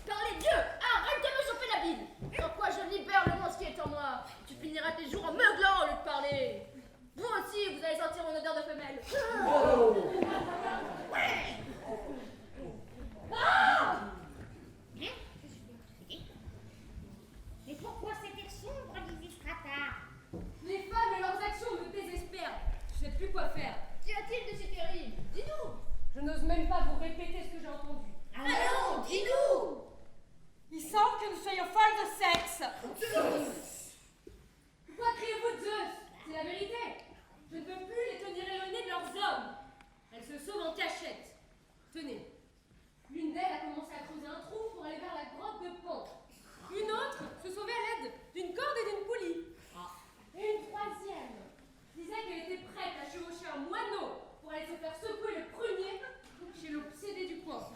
Par les dieux, arrête de me choper la bile. Sans quoi je libère le monstre qui est en moi. Tu finiras tes jours en meuglant au lieu de parler. Vous aussi, vous allez sentir mon odeur de femelle. Ah! Mais pourquoi cet air sombre, Lysistrata? Les femmes et leurs actions me désespèrent. Je sais plus quoi faire. Qu'y a-t-il de si terrible? Dis-nous. Je n'ose même pas vous répéter ce que j'ai entendu. Allons, dis-nous. Il semble que nous soyons folles de sexe. Pourquoi criez-vous Zeus? C'est la vérité. Je ne peux plus les tenir éloignées de leurs hommes. Elles se sauvent en cachette. Tenez. L'une d'elles a commencé à creuser un trou pour aller vers la grotte de Pan. Une autre se sauvait à l'aide d'une corde et d'une poulie. Et une troisième disait qu'elle était prête à chevaucher un moineau pour aller se faire secouer le prunier chez l'obsédé du coin.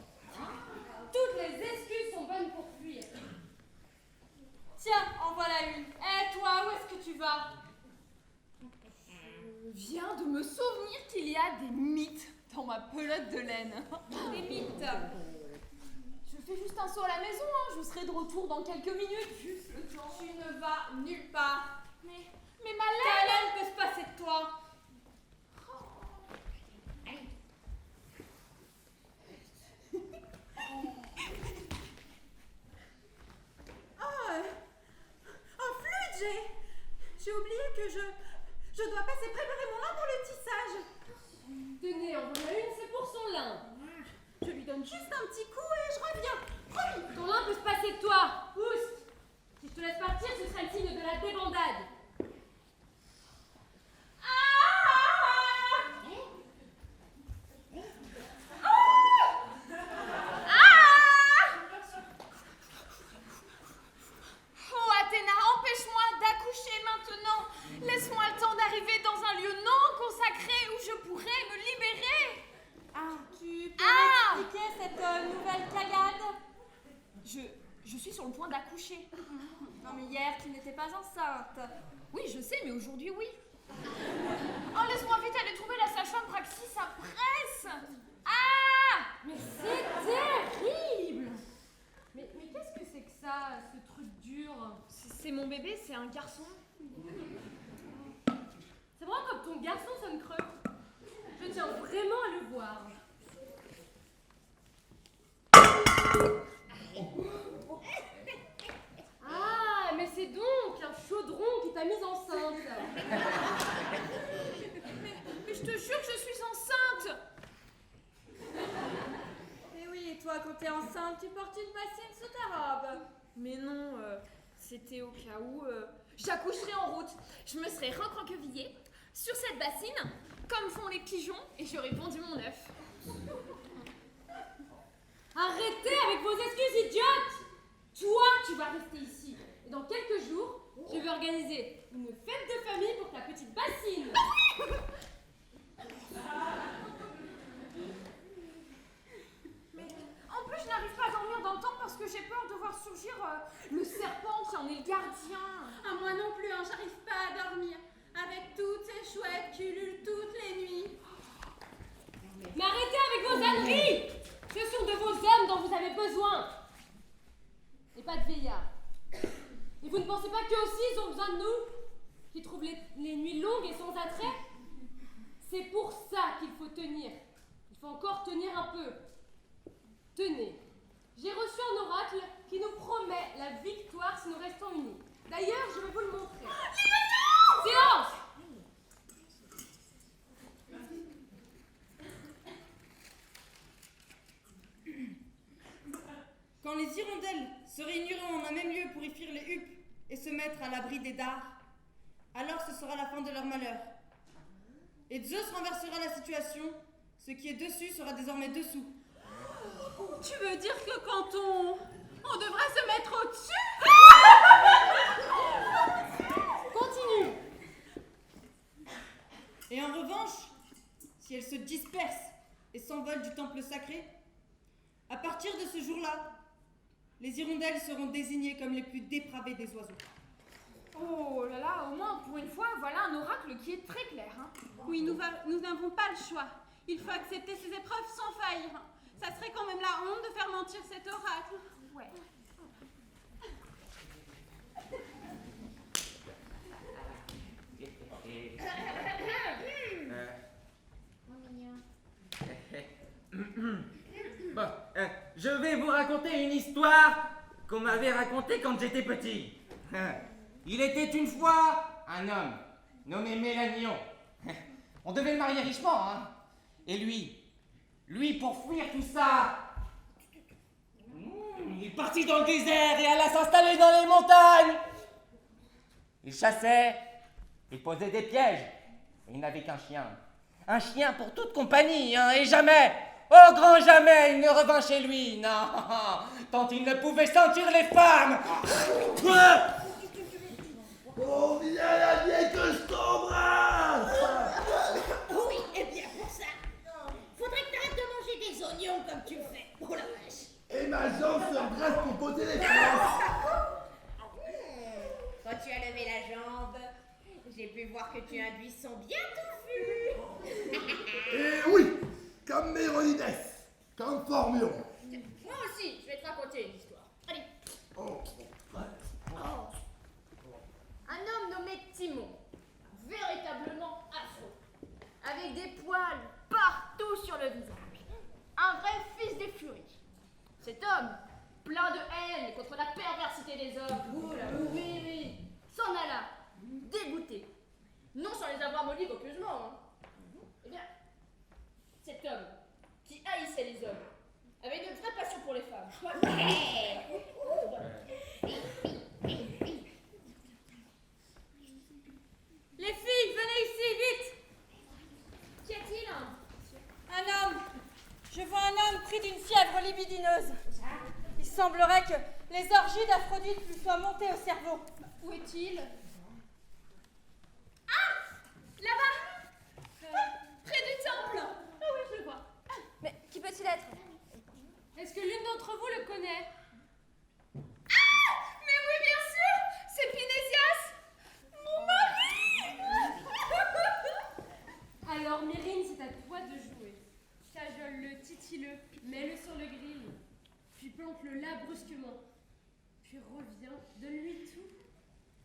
Toutes les excuses sont bonnes pour fuir. Tiens, en voilà une. Eh toi, où est-ce que tu vas? Je viens de me souvenir qu'il y a des mythes dans ma pelote de laine. Des mythes. Je fais juste un saut à la maison, hein. Je serai de retour dans quelques minutes. Juste le temps. Tu ne vas nulle part. Mais ma Ta laine. laine peut se passer de toi. Oh, flûte, j'ai oublié que je dois passer préparer mon lin pour le tissage. Tenez, en voilà une, c'est pour son lin. Je lui donne juste un petit coup et je reviens. Promis. Ton lin peut se passer de toi. Oust. Si je te laisse partir, ce sera le signe de la débandade. Oh Athéna, empêche-moi d'accoucher maintenant. Laisse-moi le temps d'arriver dans un lieu non consacré où je pourrais me libérer. Tu peux m'expliquer cette nouvelle cagade? Non, mais hier, tu n'étais pas enceinte. Oui, je sais, mais aujourd'hui, oui. Oh, laisse-moi vite aller trouver la sage-femme Praxis, ça presse. Ah! Mais c'est terrible! Mais qu'est-ce que c'est que ça, ce truc dur? C'est mon bébé, c'est un garçon. C'est vraiment comme ton garçon sonne creux. Je tiens vraiment à le voir. Ah, mais c'est donc un chaudron qui t'a mise enceinte. Mais je te jure que je suis enceinte. Et oui, et toi, quand t'es enceinte, tu portes une bassine sous ta robe. Mais non, c'était au cas où j'accoucherai en route. Je me serais recroquevillée sur cette bassine, comme font les pigeons, et j'aurais pondu mon œuf. Arrêtez avec vos excuses idiotes! Toi, tu vas rester ici. Et dans quelques jours, je vais organiser une fête de famille pour ta petite bassine. Mais en plus, je n'arrive pas à dormir dans le temps parce que j'ai peur de voir surgir le serpent qui en est le gardien. Ah, moi non plus, hein, j'arrive pas à dormir. Avec toutes ces chouettes qui ululent toutes les nuits. Mais arrêtez avec vos âneries! Ce sont de vos hommes dont vous avez besoin. Et pas de vieillards. Et vous ne pensez pas qu'eux aussi ils ont besoin de nous? Qui trouvent les nuits longues et sans attrait? C'est pour ça qu'il faut tenir. Il faut encore tenir un peu. Tenez. J'ai reçu un oracle qui nous promet la victoire si nous restons unis. D'ailleurs, je vais vous le montrer. Silence! Quand les hirondelles se réuniront en un même lieu pour y fuir les huppes et se mettre à l'abri des dards, alors ce sera la fin de leur malheur. Et Zeus renversera la situation, ce qui est dessus sera désormais dessous. Tu veux dire que quand on devrait se mettre au-dessus? Continue. Et en revanche, si elles se dispersent et s'envolent du temple sacré, à partir de ce jour-là, les hirondelles seront désignées comme les plus dépravés des oiseaux. Oh là là, au moins pour une fois, voilà un oracle qui est très clair. Hein. Oui, nous n'avons pas le choix. Il faut accepter ces épreuves sans faillir. Ça serait quand même la honte de faire mentir cet oracle. Ouais. Bon, je vais vous raconter une histoire qu'on m'avait racontée quand j'étais petit. Il était une fois un homme nommé Mélanion. On devait le marier richement, hein. Et lui pour fuir tout ça, il est parti dans le désert et alla s'installer dans les montagnes. Il chassait, il posait des pièges. Et il n'avait qu'un chien. Un chien pour toute compagnie, hein, et jamais, au grand jamais, il ne revint chez lui, non, tant il ne pouvait sentir les femmes. Oh, viens la vieille que je t'embrasse! Oui, et bien pour ça, faudrait que t'arrêtes de manger des oignons comme tu le fais. Oh la vache! Et ma jambe se redresse pour poser les fesses! Quand tu as levé la jambe, j'ai pu voir que tu as un buisson bien touffu. Et oui, comme Méronides, comme Formion. Moi aussi, je vais te raconter une histoire. Allez. Oh. Un homme nommé Timon, véritablement affreux, avec des poils partout sur le visage. Un vrai fils des furies. Cet homme, plein de haine contre la perversité des hommes, oui, s'en alla, dégoûté, non sans les avoir maudits copieusement. Hein. Eh bien, cet homme, qui haïssait les hommes, avait une vraie passion pour les femmes. Les filles, venez ici, vite! Qu'y a-t-il? Un homme. Je vois un homme pris d'une fièvre libidineuse. Il semblerait que les orgies d'Aphrodite lui soient montées au cerveau. Où est-il? Là-bas, près du temple. Ah oui, je le vois. Mais qui peut-il être? Est-ce que l'une d'entre vous le connaît? Mais oui, bien sûr! Tu reviens de lui tout,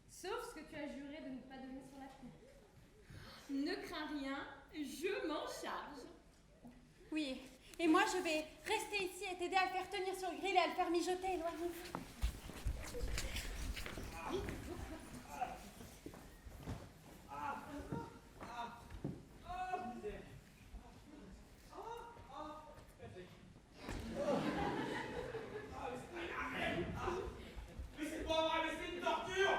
sauf ce que tu as juré de ne pas donner sur la coupe. Ne crains rien, je m'en charge. Oui, et moi je vais rester ici et t'aider à le faire tenir sur le grill et à le faire mijoter, éloigne. Mais c'est pas vrai, mais c'est une torture!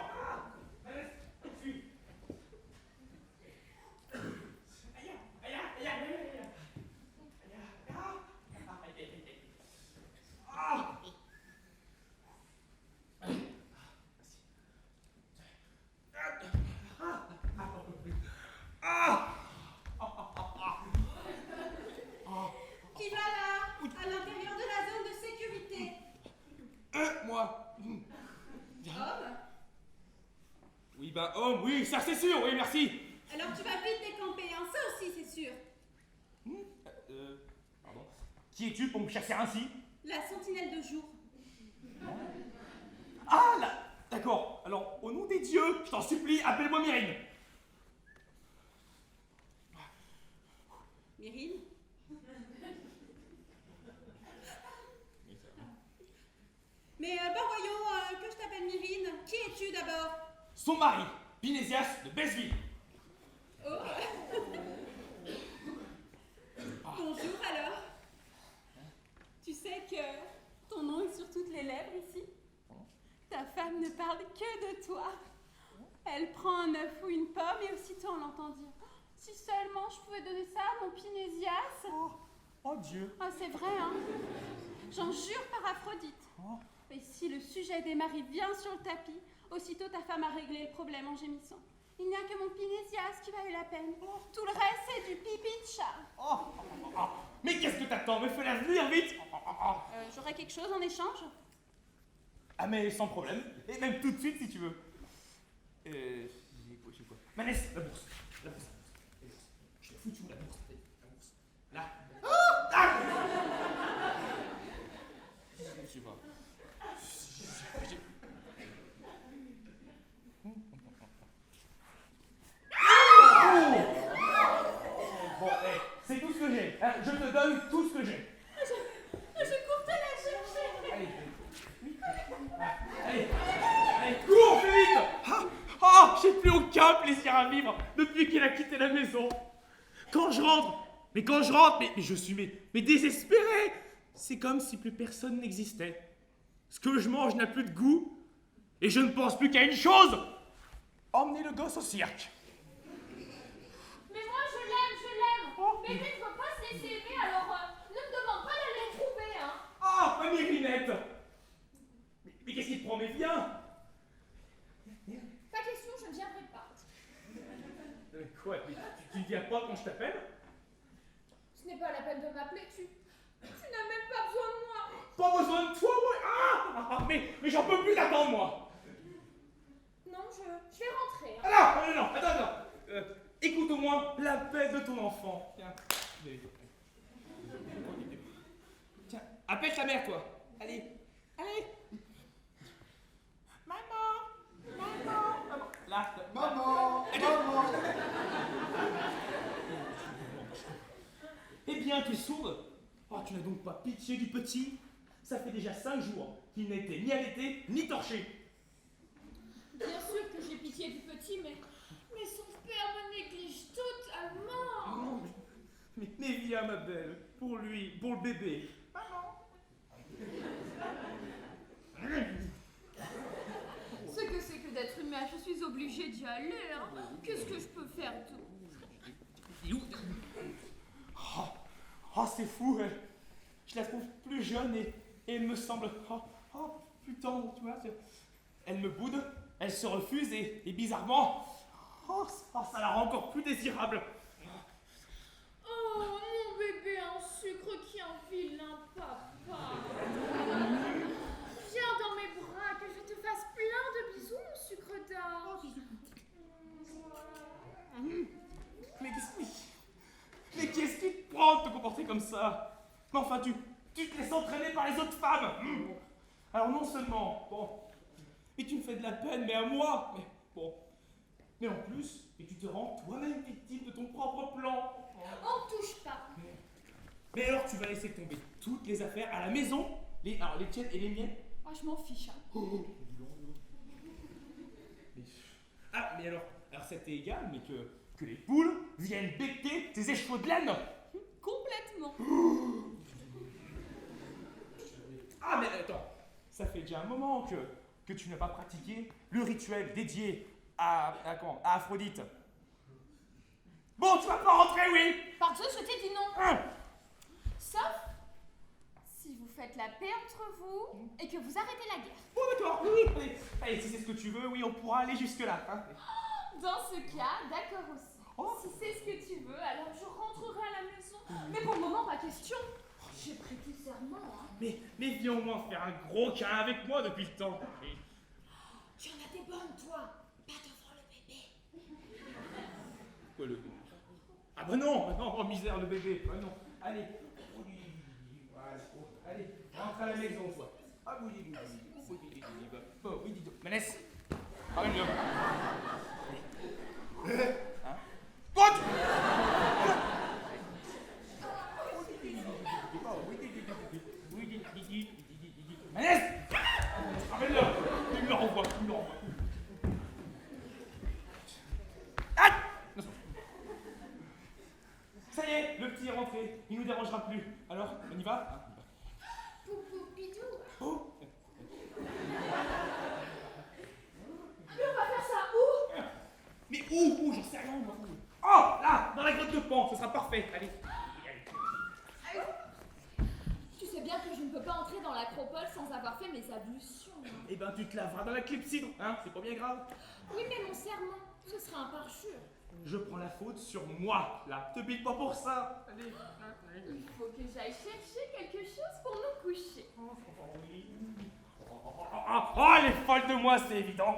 Suis. Aïe, aïe, aïe, aïe, aïe, Qui va là, à l'intérieur de la zone de sécurité? moi. Homme? Oui, ben, homme, oui, ça c'est sûr, oui, merci. Alors tu vas vite décamper, hein, ça aussi c'est sûr. Pardon. Qui es-tu pour me chasser ainsi? La sentinelle de jour. Ah, là, d'accord. Alors, au nom des dieux, je t'en supplie, appelle-moi Myrine. Myrine? Mais voyons, que je t'appelle Myrine. Qui es-tu d'abord? Son mari, Pinésias de Besseville. Oh. Bonjour alors. Tu sais que ton nom est sur toutes les lèvres ici. Ta femme ne parle que de toi. Elle prend un œuf ou une pomme et aussitôt on l'entend dire « Si seulement je pouvais donner ça à mon Pinésias !» Oh Dieu. Ah, c'est vrai, hein. J'en jure par Aphrodite. Et si le sujet des maris vient sur le tapis, aussitôt ta femme a réglé le problème en gémissant. Il n'y a que mon Pinésias qui valait la peine. Tout le reste, c'est du pipi de chat. Mais qu'est-ce que t'attends? Me fais-la venir vite. J'aurais quelque chose en échange? Ah, mais sans problème. Et même tout de suite si tu veux. J'ai quoi? Manès, la bourse. La bourse. Je t'ai foutu où la bourse? La bourse. Là. Ah! Je sais pas. Bon, c'est tout ce que j'ai. Hein, je te donne tout ce que j'ai. Je cours te la chercher. Allez, cours, fais vite. J'ai plus aucun plaisir à vivre depuis qu'il a quitté la maison. Quand je rentre, mais je suis mais désespéré. C'est comme si plus personne n'existait. Ce que je mange n'a plus de goût. Et je ne pense plus qu'à une chose. Emmener le gosse au cirque. Mais moi je l'aime. Mais lui ne veut pas se laisser aimer, alors ne me demande pas d'aller le trouver, hein. Ah, ma Myrinette. Mais qu'est-ce qui te prend? Mais viens. Pas question, je ne viendrai pas. Quoi? Tu ne viens pas quand je t'appelle? Ce n'est pas la peine de m'appeler, tu n'as même pas besoin de moi. Pas besoin de toi, ouais. Mais j'en peux plus d'attendre, moi. Non, je vais rentrer. Ah non, attends. Écoute au moins l'appel de ton enfant. Tiens, appelle ta mère, toi. Allez. Maman. Là. Maman. Eh bien, tu es sourde? Oh, tu n'as donc pas pitié du petit? Ça fait déjà 5 jours qu'il n'était ni allaité, ni torché. Bien sûr que j'ai pitié du petit, mais son père me néglige totalement. Mais viens, ma belle, pour lui, pour le bébé. Ce que c'est que d'être humain, je suis obligée d'y aller, hein. Qu'est-ce que je peux faire Oh, c'est fou, elle. Je la trouve plus jeune et elle me semble plus tendre, tu vois. Elle me boude, elle se refuse et bizarrement, ça la rend encore plus désirable. Oh, mon bébé en sucre qui enfile un papa. Viens dans mes bras, que je te fasse plein de bisous, mon sucre d'or. Mais qu'est-ce qui te prend de te comporter comme ça? Mais enfin, tu te laisses entraîner par les autres femmes. Alors non seulement, Mais tu me fais de la peine, mais à moi. Mais bon. Mais en plus, et tu te rends toi-même victime de ton propre plan. On touche pas. Mais alors tu vas laisser tomber toutes les affaires à la maison, alors les tiennes et les miennes. Oh, je m'en fiche. Hein. Ah, mais alors c'était égal, mais que les poules viennent becquer tes écheveaux de laine. Complètement. Ah, mais attends, ça fait déjà un moment que tu n'as pas pratiqué le rituel dédié à Aphrodite. Bon, tu vas pas rentrer, oui. Par Dieu, je t'ai dit non. Hein? Sauf si vous faites la paix entre vous et que vous arrêtez la guerre. Bon, d'accord, oui. Allez, si c'est ce que tu veux, oui, on pourra aller jusque-là. Hein. Dans ce cas, d'accord aussi. Si c'est ce que tu veux, alors je rentrerai à la maison. Mais pour le moment, pas question. J'ai prêté serment, hein. Mais viens au moins faire un gros câlin avec moi depuis le temps. Tu en as des bonnes, toi. Pas devant le bébé. Quoi, le bébé? Ah bah non, oh misère, le bébé. Bah non, allez. Allez, rentre à la maison, toi. Ah oui, dis donc. Manès, ramène-le. Hein? Compte! Manès! Ramène-le! Il me le renvoie, Ah! Ça y est, le petit est rentré. Il nous dérangera plus. Alors, on y va? Poupou bidou. Oh! Mais on va faire ça où? Mais où? J'en sais rien, moi. Oh, là, dans la grotte de Pan, ce sera parfait. Allez. Tu sais bien que je ne peux pas entrer dans l'acropole sans avoir fait mes ablutions. Hein. Eh ben, tu te laveras dans la clepsydre, hein, c'est pas bien grave. Oui, mais mon serment, ce sera un parjure. Je prends la faute sur moi, là. Te bite pas pour ça. Allez. Il faut que j'aille chercher quelque chose pour nous coucher. Oh, elle est folle de moi, c'est évident.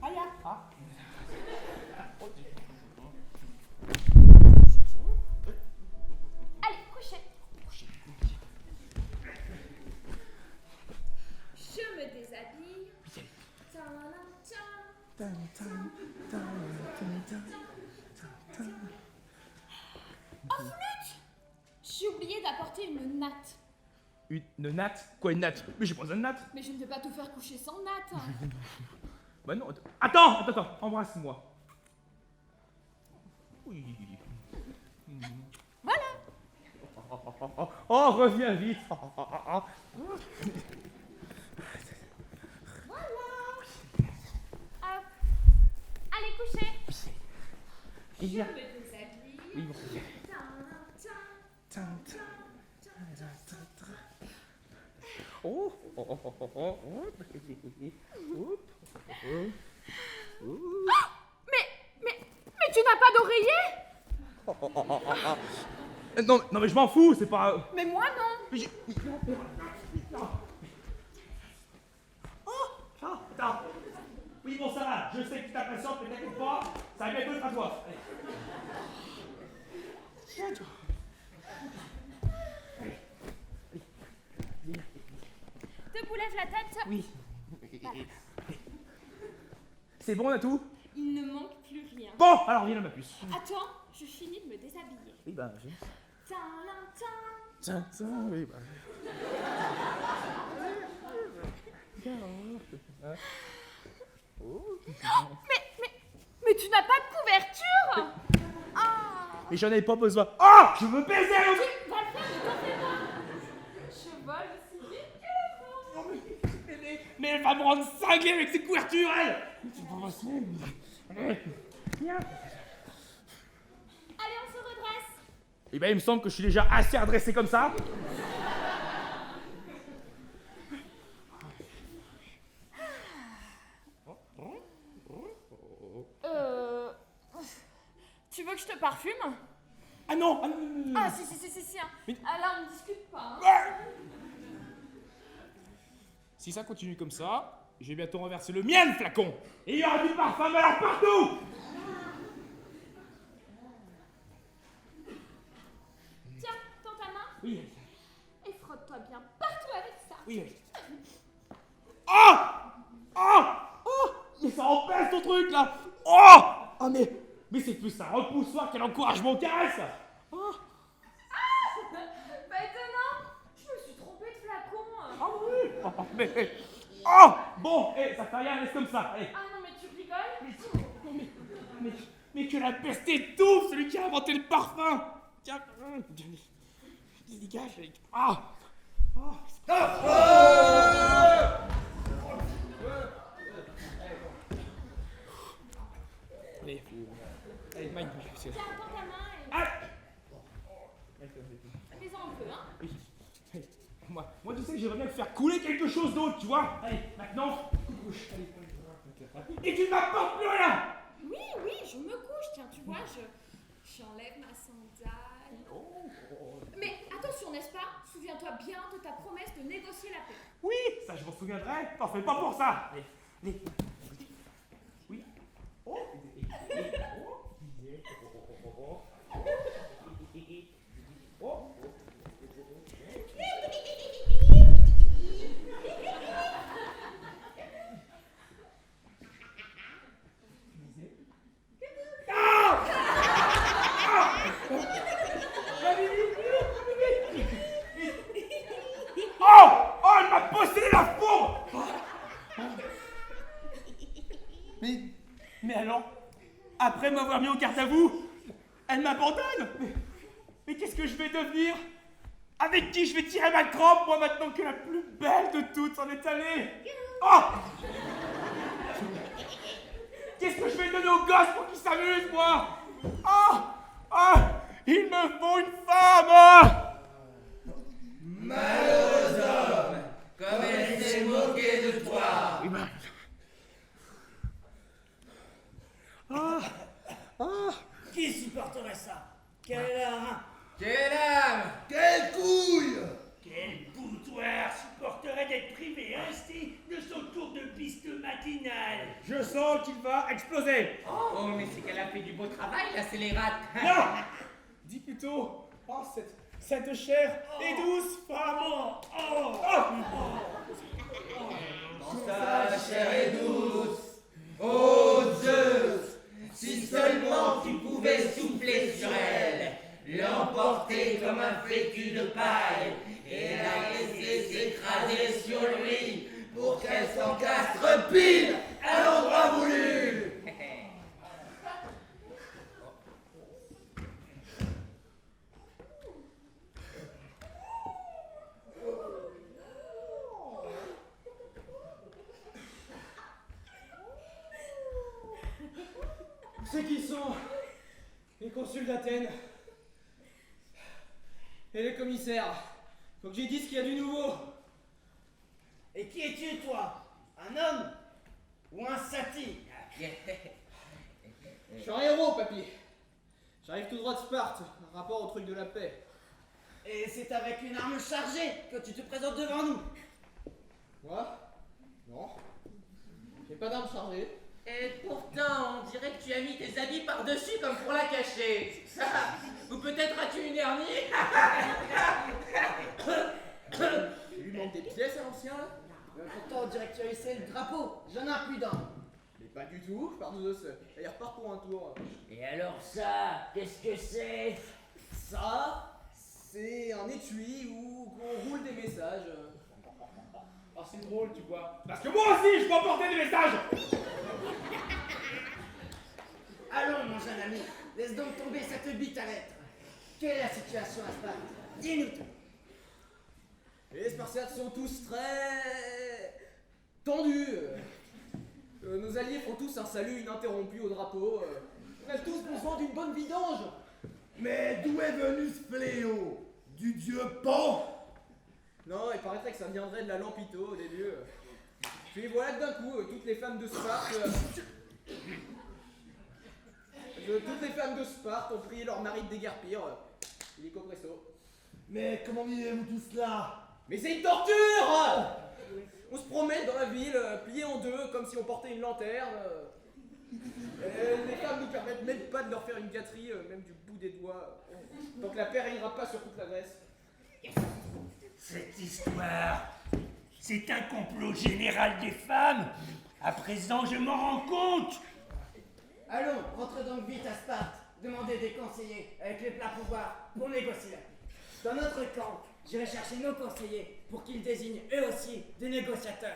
Aïe, ah. Allez, couchez. Je me déshabille. Oh, flûte! J'ai oublié d'apporter une natte. Une natte? Quoi, une natte? Mais j'ai pas besoin de natte. Mais je ne vais pas te faire coucher sans natte. Bah non, attends, embrasse-moi. Oui. Voilà. Oh, reviens vite. Voilà. Hop. Allez, coucher. Je me déshabille. Oui, bon. Oh. Mais tu n'as pas d'oreiller? Non, mais je m'en fous, c'est pas... Mais moi non. Oh, attends. Oui, bon, ça va, je sais que tu t'impatientes, mais t'inquiète pas, ça va bientôt être à toi. Allez. Debout, lève la tête. Oui. Voilà. C'est bon, on a tout? Il ne manque plus rien. Bon, alors viens là, ma puce. Attends, je finis de me déshabiller. Oui, bah, viens. Tiens. Tiens, oui, bah. Mais tu n'as pas de couverture. Ah. Mais j'en ai pas besoin. Oh, je veux baiser l'autre. Tu vas le faire, ne t'en fais pas. Je vole aussi vite que le vent. Mais elle va me rendre cinglé avec ses couvertures, elle. C'est pas possible. Viens. Allez, on se redresse. Eh ben, il me semble que je suis déjà assez redressé comme ça. Tu veux que je te parfume? Ah non. Ah si, hein. Mais... Ah là, on ne discute pas. Hein. Si ça continue comme ça, je vais bientôt renverser le mien, le flacon. Et il y aura du parfum malade partout. Tiens, tends ta main. Oui. Et frotte-toi bien partout avec ça. Oui. Oh! ça empêche ton truc là. Oh ah mais c'est plus un repoussoir qu'un encouragement caresse. Oh. Pas étonnant, je me suis trompée de flacon. Ah oui. Oh, mais oh bon, ça fait rien, laisse comme ça. Allez. Ah non mais tu rigoles? Mais que la peste étouffe, celui qui a inventé le parfum. Tiens, dégage. Ah. Allez, Mike, Tiens, prends ta main et... Ah. Fais-en un peu, hein. Oui. Moi, tu sais que j'aimerais bien faire couler quelque chose d'autre, tu vois. Allez, maintenant, couche. Et tu ne m'apportes plus rien. Oui, je me couche, tiens, tu vois, j'enlève ma sandale. Mais attention, n'est-ce pas? Souviens-toi bien de ta promesse de négocier la paix. Oui, ça je m'en souviendrai. T'en fais pas pour ça. Allez. Oui. Oh. Oh, elle m'a possédé la fourbe. Mais alors, après m'avoir mis au garde à vous, elle m'abandonne. Mais qu'est-ce que je vais devenir? Avec qui je vais tirer ma trempe, moi, maintenant que la plus belle de toutes s'en est allée? Oh! Qu'est-ce que je vais donner aux gosses pour qu'ils s'amusent, moi? Oh! Il me faut une femme! Malheureux homme, comme elle s'est moquée de toi. Qui supporterait ça? Quelle âme? Quelle âme! Quelle couille! Quel boutoir supporterait d'être privé ainsi de son tour de piste matinal? Je sens qu'il va exploser. Oh, mais c'est qu'elle a fait du beau travail, la scélérate. Non! Dis plutôt, cette chère et douce femme. Ta chair est douce, ô Zeus, si seulement tu pouvais souffler sur elle, l'emporter comme un fétu de paille et la laisser s'écraser sur lui pour qu'elle s'encastre pile à l'endroit voulu. C'est qui sont les consuls d'Athènes et les commissaires. Faut que j'y dise qu'il y a du nouveau. Et qui es-tu, toi? Un homme? Ou un satyre? Je suis un héros, papy. J'arrive tout droit de Sparte, un rapport au truc de la paix. Et c'est avec une arme chargée que tu te présentes devant nous. Moi? Non. J'ai pas d'arme chargée. Et pourtant, on dirait que tu as mis tes habits par-dessus comme pour la cacher. Ou peut-être as-tu une hernie? Il lui manque des pièces à l'ancien, là? Pourtant, on dirait que tu as hissé le drapeau. Jeune impudent. Mais pas du tout, Pardos. Il repart pour un tour. Et alors ça, qu'est-ce que c'est? Ça, c'est un étui où on roule des messages. Oh, c'est drôle, tu vois. Parce que moi aussi, je peux emporter des messages. Allons, mon jeune ami, laisse donc tomber cette bite à lettres. Quelle est la situation à Sparte? Dis-nous tout. Les Spartiates sont tous très tendus. Nos alliés font tous un salut ininterrompu au drapeau. On a tous besoin d'une bonne vidange. Mais d'où est venu ce fléau? Du dieu Pan? Non, il paraîtrait que ça viendrait de la Lampito au début. Puis voilà que d'un coup, toutes les femmes de Sparte... toutes les femmes de Sparte ont prié leur mari de déguerpir. Illico presto. Mais comment vivez-vous tous là? Mais c'est une torture! On se promène dans la ville, pliés en deux, comme si on portait une lanterne. Les femmes nous permettent même pas de leur faire une gâterie, même du bout des doigts. Donc la paix ira pas sur toute la Grèce. Cette histoire, c'est un complot général des femmes À présent, je m'en rends compte. Allons, rentrez donc vite à Sparte. Demandez des conseillers avec les plats pouvoirs pour négocier la paix. Dans notre camp, j'irai chercher nos conseillers pour qu'ils désignent eux aussi des négociateurs.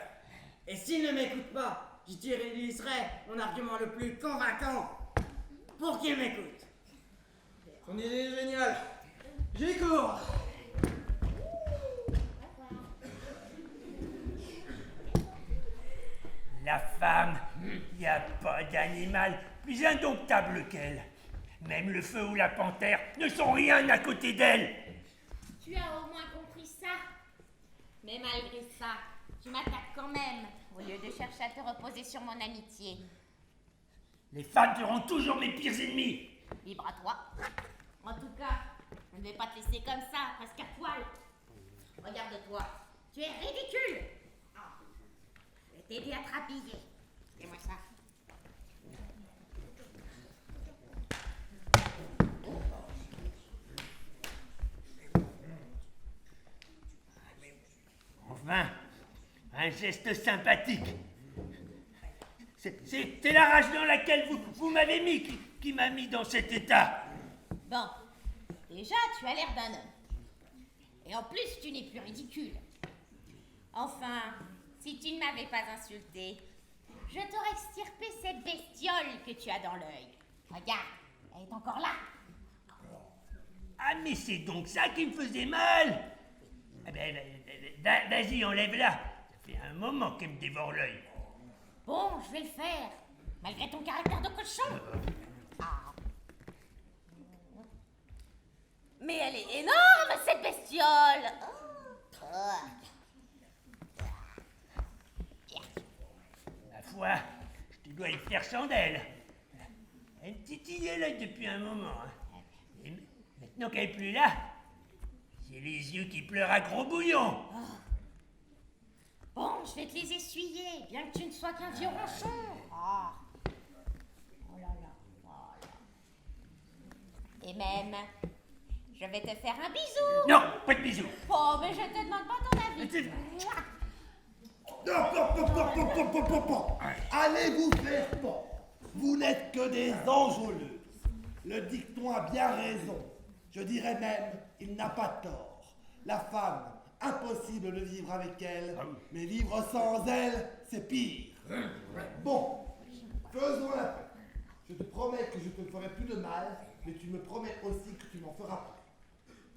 Et s'ils ne m'écoutent pas, j'utiliserai mon argument le plus convaincant pour qu'ils m'écoutent. Ton idée est géniale. J'y cours. La femme, il n'y a pas d'animal plus indomptable qu'elle. Même le feu ou la panthère ne sont rien à côté d'elle. Tu as au moins compris ça. Mais malgré ça, tu m'attaques quand même, au lieu de chercher à te reposer sur mon amitié. Les femmes seront toujours mes pires ennemis. Libre à toi. En tout cas, je ne vais pas te laisser comme ça, presque à poil. Regarde-toi, tu es ridicule. Ah, je vais t'aider à te rhabiller. Fais-moi ça. Enfin, un geste sympathique. C'est la rage dans laquelle vous m'avez mis qui m'a mis dans cet état. Bon, déjà tu as l'air d'un homme. Et en plus tu n'es plus ridicule. Enfin, si tu ne m'avais pas insulté, je t'aurais extirpé cette bestiole que tu as dans l'œil. Regarde, elle est encore là. Ah mais c'est donc ça qui me faisait mal. Ah ben, vas-y, enlève-la. Ça fait un moment qu'elle me dévore l'œil. Bon, je vais le faire, malgré ton caractère de cochon. Ah. Mais elle est énorme, cette bestiole. Ma foi, je te dois y faire chandelle. Elle me titillait l'œil depuis un moment. Hein. Et maintenant qu'elle est plus là, j'ai les yeux qui pleurent à gros bouillon. Bon, je vais te les essuyer, bien que tu ne sois qu'un vieux ronchon. Ah. Oh là là, oh là. Et même, je vais te faire un bisou. Non, pas de bisous. Oh, mais je te demande pas ton avis. Allez vous faire pas. Vous n'êtes que des enjôleuses. Le dicton a bien raison. Je dirais même, il n'a pas tort. La femme, impossible de vivre avec elle, mais vivre sans elle, c'est pire. Bon, faisons la paix. Je te promets que je te ferai plus de mal, mais tu me promets aussi que tu m'en feras pas.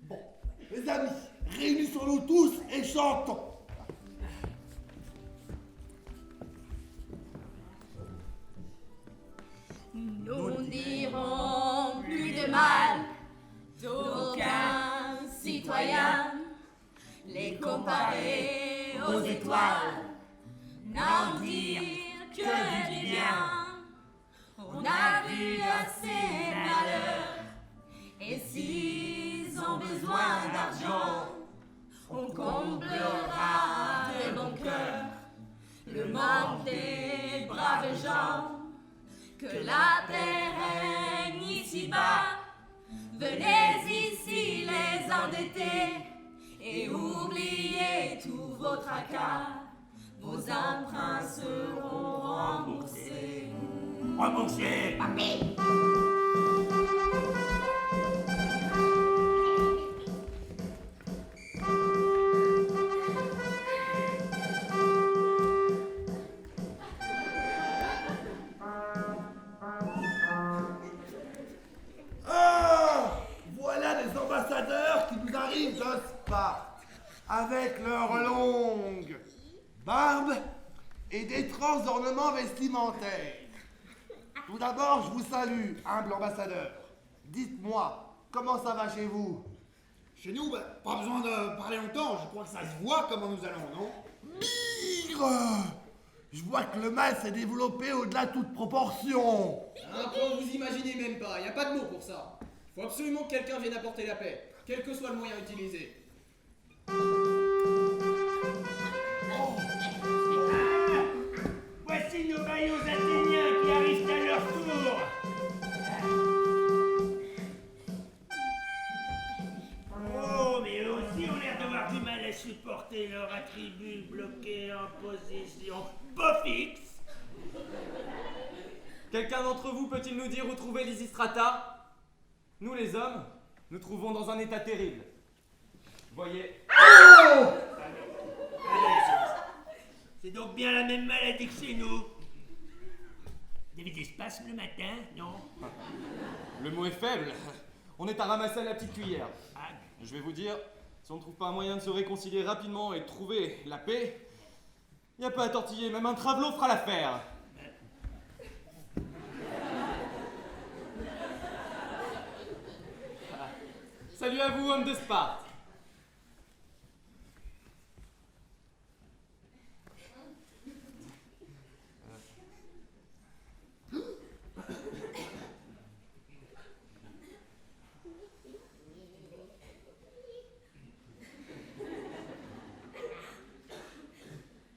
Bon, les amis, réunissons-nous tous et chantons. Nous n'irons plus de mal d'aucun citoyen, les comparer aux étoiles, n'en dire que du bien. On a vu assez malheur, et s'ils ont besoin d'argent, on comblera de bon cœur le manque des braves gens. Que la paix règne ici-bas, venez ici les endettés, et oubliez tous vos tracas, vos emprunts seront remboursés. Remboursés. Papy. De Sparte, avec leurs longues barbes et d'étranges ornements vestimentaires. Tout d'abord, je vous salue, humble ambassadeur. Dites-moi, comment ça va chez vous? Chez nous, pas besoin de parler longtemps, je crois que ça se voit comment nous allons, non? Migre! Je vois que le mal s'est développé au-delà de toute proportion. Un point, vous imaginez même pas, il n'y a pas de mots pour ça. Il faut absolument que quelqu'un vienne apporter la paix, quel que soit le moyen utilisé. Voici nos vaillants Athéniens qui arrivent à leur tour. Oh, mais eux aussi ont l'air d'avoir du mal à supporter leur attribut bloqué en position pas fixe. Quelqu'un d'entre vous peut-il nous dire où trouver Lysistrata? Nous les hommes, nous trouvons dans un état terrible. Voyez. Oh! C'est donc bien la même maladie que chez nous. Vous avez des spasmes le matin, non? Le mot est faible. On est à ramasser à la petite cuillère. Je vais vous dire, si on ne trouve pas un moyen de se réconcilier rapidement et de trouver la paix, il n'y a pas à tortiller, même un travelot fera l'affaire. Salut à vous, hommes de Sparte.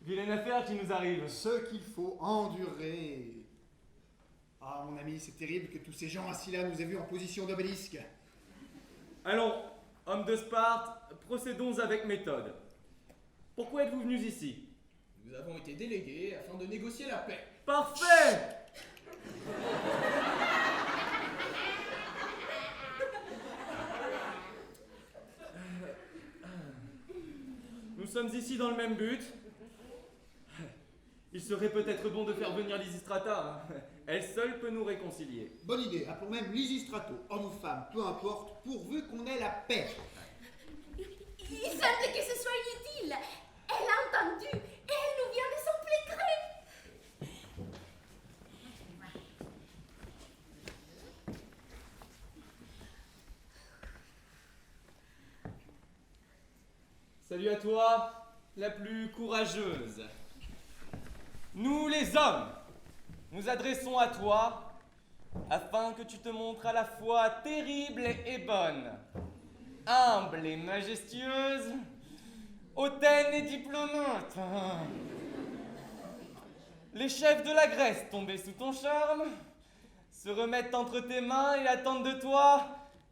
Vilaine affaire qui nous arrive. Ce qu'il faut endurer. Ah, mon ami, c'est terrible que tous ces gens assis là nous aient vus en position d'obélisque. Allons, hommes de Sparte, procédons avec méthode. Pourquoi êtes-vous venus ici? Nous avons été délégués afin de négocier la paix. Parfait! Nous sommes ici dans le même but. Il serait peut-être bon de faire venir Lysistrata. Elle seule peut nous réconcilier. Bonne idée, appelons même Lysistrato, homme ou femme, peu importe, pourvu qu'on ait la paix. Il semble que ce soit inutile. Elle a entendu et elle nous vient de son plein gré. Salut à toi, la plus courageuse. Nous les hommes, nous adressons à toi afin que tu te montres à la fois terrible et bonne, humble et majestueuse, hautaine et diplomate. Les chefs de la Grèce, tombés sous ton charme, se remettent entre tes mains et attendent de toi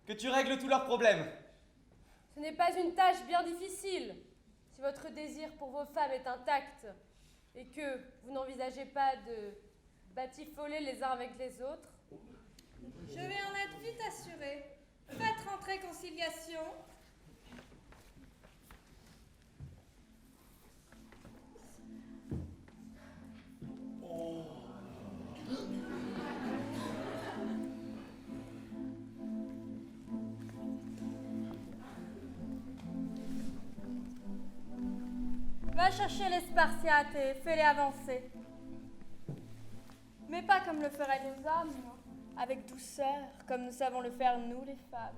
que tu règles tous leurs problèmes. Ce n'est pas une tâche bien difficile. Si votre désir pour vos femmes est intact et que vous n'envisagez pas de batifoler les uns avec les autres. Je vais en être vite assurée. Faites rentrer conciliation. Va chercher les Spartiates et fais-les avancer. Mais pas comme le feraient les hommes, avec douceur, comme nous savons le faire nous les femmes.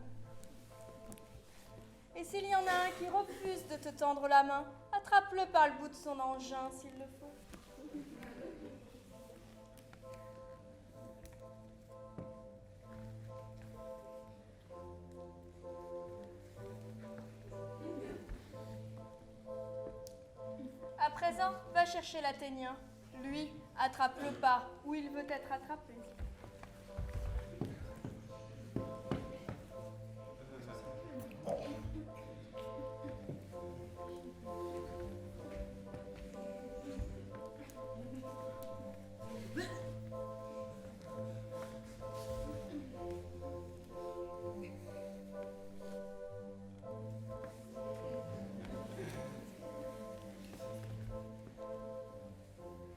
Et s'il y en a un qui refuse de te tendre la main, attrape-le par le bout de son engin s'il le faut. À présent, va chercher l'Athénien. Lui, attrape-le pas où il veut être attrapé.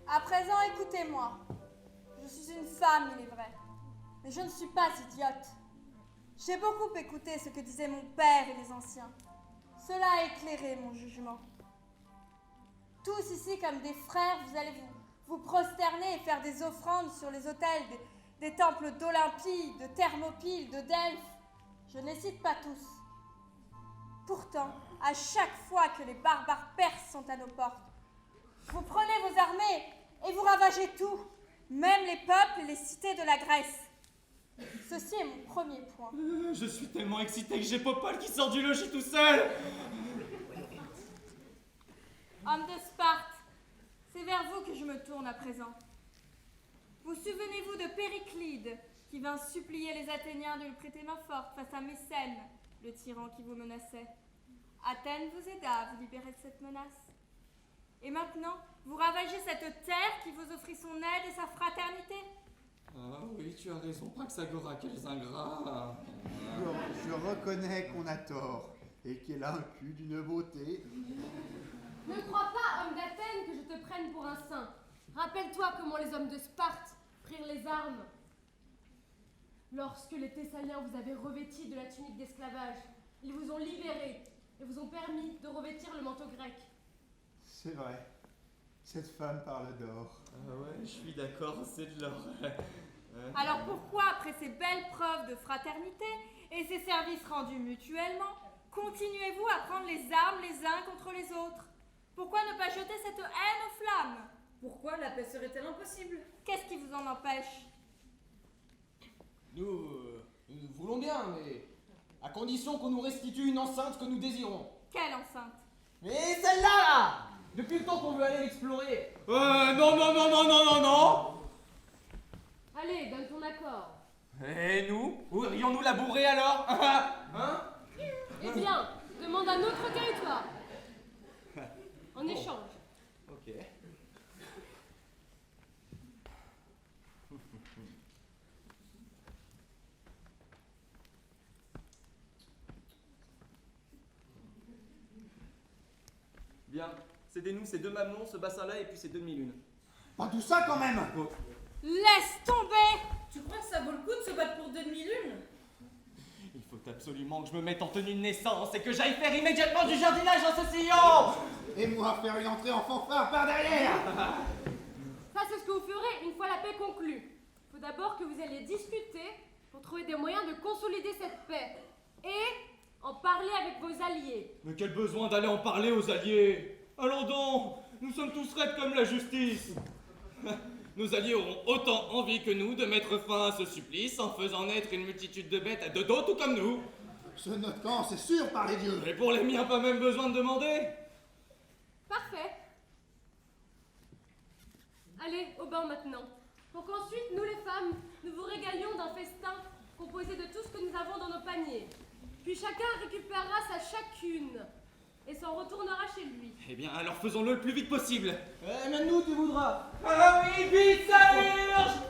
À présent, écoutez-moi. Je suis une femme, il est vrai, mais je ne suis pas idiote. J'ai beaucoup écouté ce que disaient mon père et les anciens. Cela a éclairé mon jugement. Tous ici, comme des frères, vous allez vous prosterner et faire des offrandes sur les autels des temples d'Olympie, de Thermopyle, de Delphes. Je ne les cite pas tous. Pourtant, à chaque fois que les barbares perses sont à nos portes, vous prenez vos armées et vous ravagez tout, même les peuples et les cités de la Grèce. Ceci est mon premier point. Je suis tellement excité que j'ai Popol qui sort du logis tout seul. Hommes de Sparte, c'est vers vous que je me tourne à présent. Vous souvenez-vous de Périclide, qui vint supplier les Athéniens de lui prêter main forte face à Mécène, le tyran qui vous menaçait? Athènes vous aida à vous libérer de cette menace. Et maintenant, vous ravagez cette terre qui vous offrit son aide et sa fraternité. Ah oui, tu as raison, Praxagora, quels ingrats. Je reconnais qu'on a tort et qu'elle a un cul d'une beauté. Ne crois pas, homme d'Athènes, que je te prenne pour un saint. Rappelle-toi comment les hommes de Sparte prirent les armes. Lorsque les Thessaliens vous avaient revêtis de la tunique d'esclavage, ils vous ont libérés et vous ont permis de revêtir le manteau grec. C'est vrai. Cette femme parle d'or. Ah ouais, je suis d'accord, c'est de l'or. Alors pourquoi, après ces belles preuves de fraternité et ces services rendus mutuellement, continuez-vous à prendre les armes les uns contre les autres? Pourquoi ne pas jeter cette haine aux flammes? Pourquoi la paix serait-elle impossible? Qu'est-ce qui vous en empêche? Nous voulons bien, mais à condition qu'on nous restitue une enceinte que nous désirons. Quelle enceinte? Mais celle-là! Depuis le temps qu'on veut aller l'explorer. Non. Allez, donne ton accord. Et nous? Où irions-nous labourer alors? Hein? Eh bien, demande un autre territoire. En échange. Ok. Bien, cédez-nous ces 2 mamelons, ce bassin-là et puis ces 2 demi-lunes. Pas tout ça quand même. Laisse tomber! Tu crois que ça vaut le coup de se battre pour 2 demi-lunes? Il faut absolument que je me mette en tenue de naissance et que j'aille faire immédiatement du jardinage en ce sillon! Et moi faire une entrée en fanfare par derrière. Ça, c'est ce que vous ferez une fois la paix conclue. Il faut d'abord que vous alliez discuter pour trouver des moyens de consolider cette paix. Et en parler avec vos alliés. Mais quel besoin d'aller en parler aux alliés? Allons donc, nous sommes tous raides comme la justice. Nos alliés auront autant envie que nous de mettre fin à ce supplice en faisant naître une multitude de bêtes à 2 dos tout comme nous. Ce notre camp, c'est sûr par les dieux. Et pour les miens, pas même besoin de demander. Parfait. Allez, au bain maintenant. Pour qu'ensuite, nous les femmes, nous vous régalions d'un festin composé de tout ce que nous avons dans nos paniers. Puis chacun récupérera sa chacune et s'en retournera chez lui. Eh bien, alors faisons-le le plus vite possible. Même nous, tu voudras. Ah oui, vite, ça urge!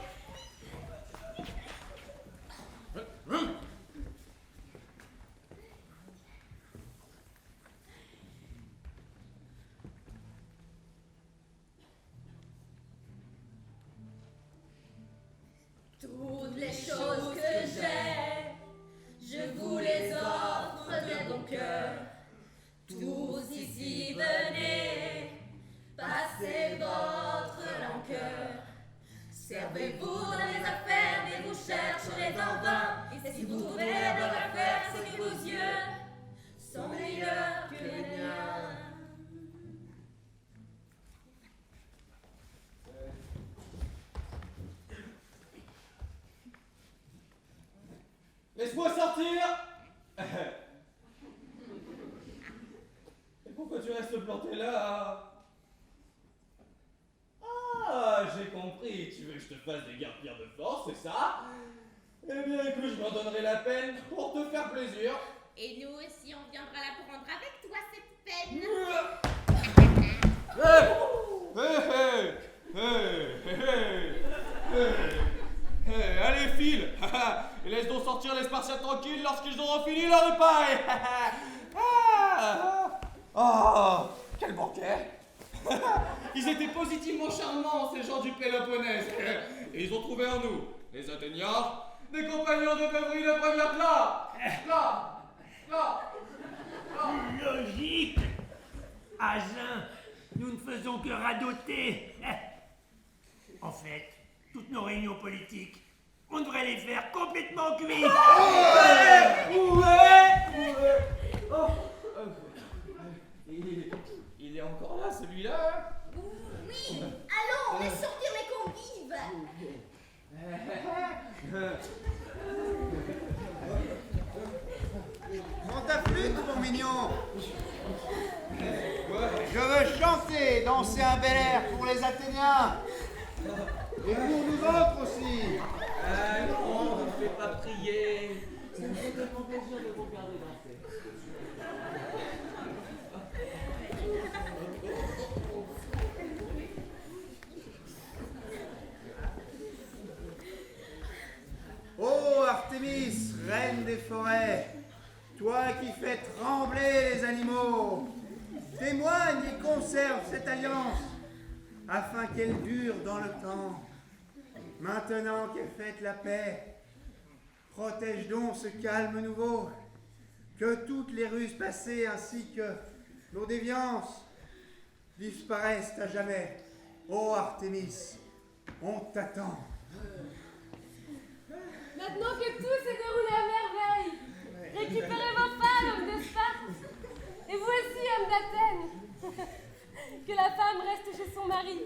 Toutes les choses que j'ai, je vous les offre de bon cœur. Tous ici venez, passez votre rancœur. Servez-vous dans les affaires, mais vous chercherez en vain. Et si vous trouvez la bonne affaire, c'est que vos yeux sont meilleurs que les miens. Laisse-moi sortir! Et pourquoi tu restes planté là? Ah, j'ai compris, tu veux que je te fasse des garpières de force, c'est ça? Eh bien écoute, je m'en donnerai la peine pour te faire plaisir. Et nous aussi, on viendra la prendre avec toi, cette peine. Allez, file! Et laisse donc sortir les Spartiates tranquilles lorsqu'ils auront fini leur repas! Oh, quel banquet! Ils étaient positivement charmants, ces gens du Péloponnèse! Et ils ont trouvé en nous, les Athéniens, des compagnons de beuverie de première classe! Logique! À jeun, nous ne faisons que radoter. En fait, toutes nos réunions politiques, on devrait les faire complètement cuites. Il est encore là, celui-là? Oui, allons, laisse sortir les convives. Prends ta flûte, mon mignon. Je veux chanter, danser un bel air pour les Athéniens. Et pour nous autres aussi. Non, ne fais pas prier. Ça me fait tellement plaisir de vous regarder danser. Artémis, reine des forêts, toi qui fais trembler les animaux, témoigne et conserve cette alliance, afin qu'elle dure dans le temps. Maintenant qu'est faite la paix, protège donc ce calme nouveau, que toutes les ruses passées ainsi que nos déviances disparaissent à jamais. Ô Artémis, on t'attend. Maintenant que tout s'est déroulé à merveille, récupérez vos femmes, hommes de Sparte, et vous aussi, hommes d'Athènes. Que la femme reste chez son mari,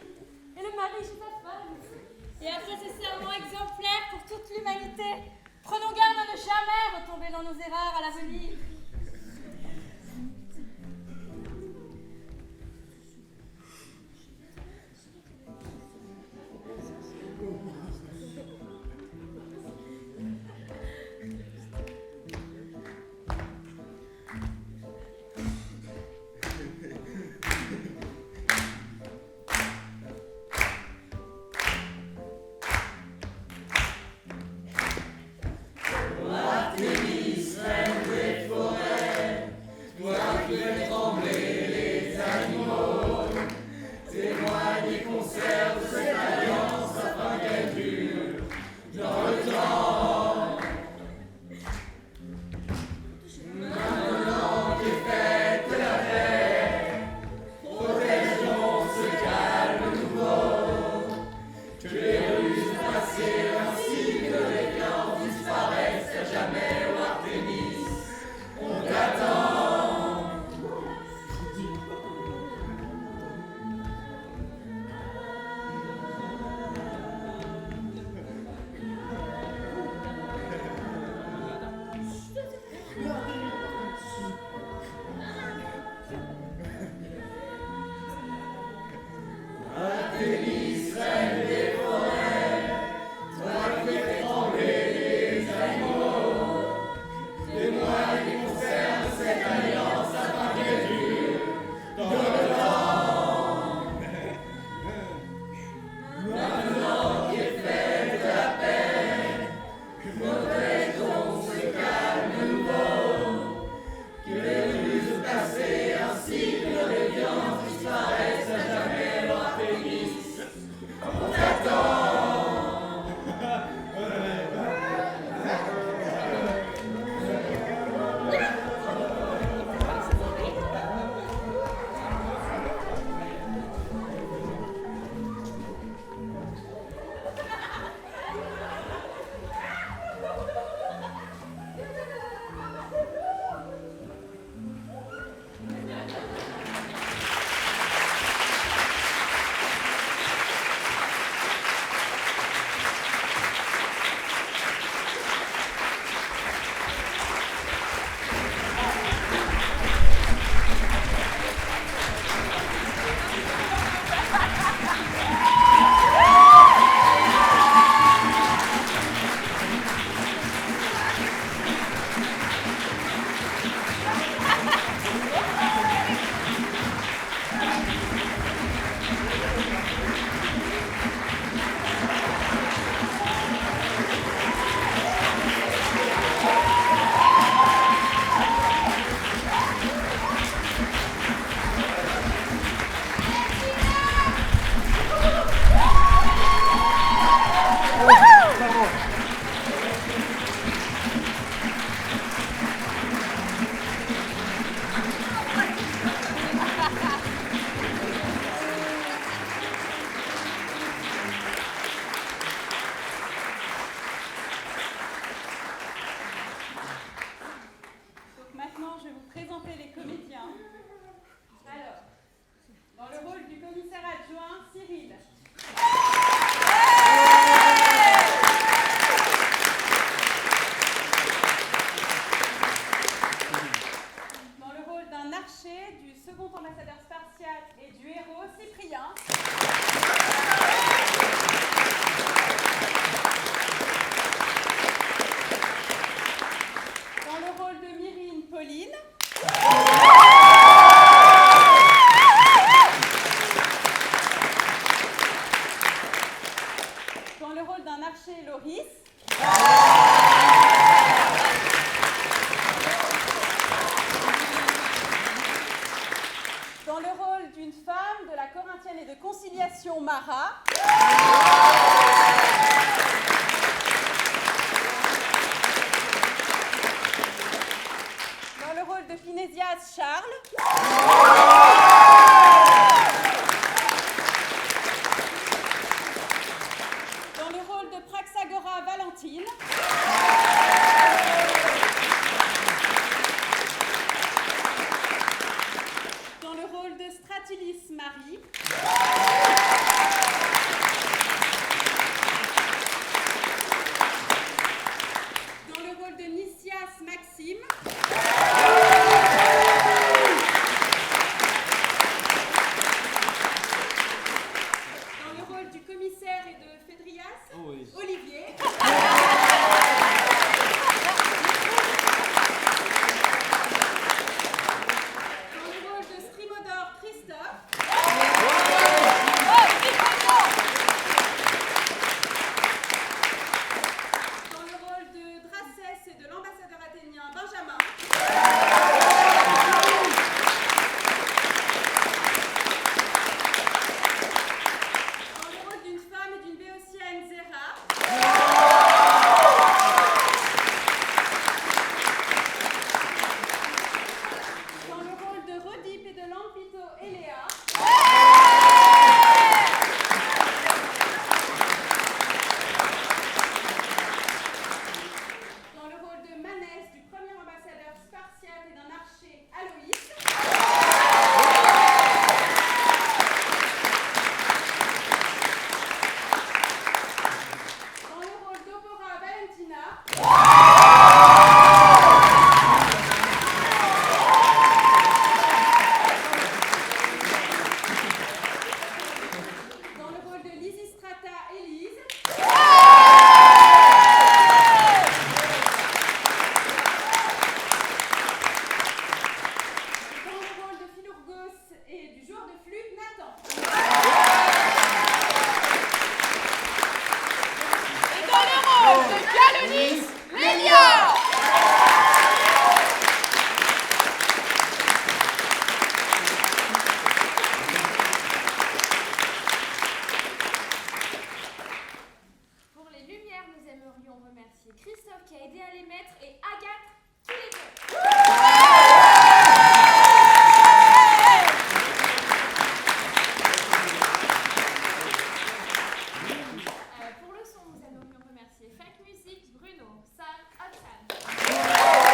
et le mari chez sa femme. Et après ces serments exemplaires pour toute l'humanité, prenons garde à ne jamais retomber dans nos erreurs à l'avenir. Dans le rôle d'un archer, Loris. Dans le rôle de Lysistrata, Élise. Dans le rôle de Philurgos et du joueur de flûte, Nathan. Et dans le rôle de Dialonis, Lélia. Pour les lumières, nous aimerions remercier Christophe qui a aidé à les mettre et Agathe qui les fait. Pour le son, nous aimerions remercier Fake Music, Bruno, Sam, Hudson.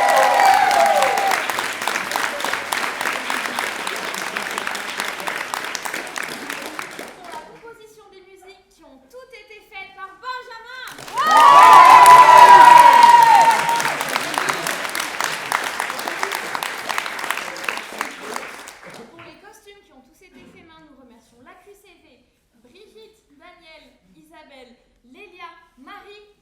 Pour la composition des musiques qui ont toutes été faites par Benjamin. Pour les costumes qui ont tous été faits main, nous remercions la QCV, Brigitte, Daniel, Isabelle, Lélia, Marie.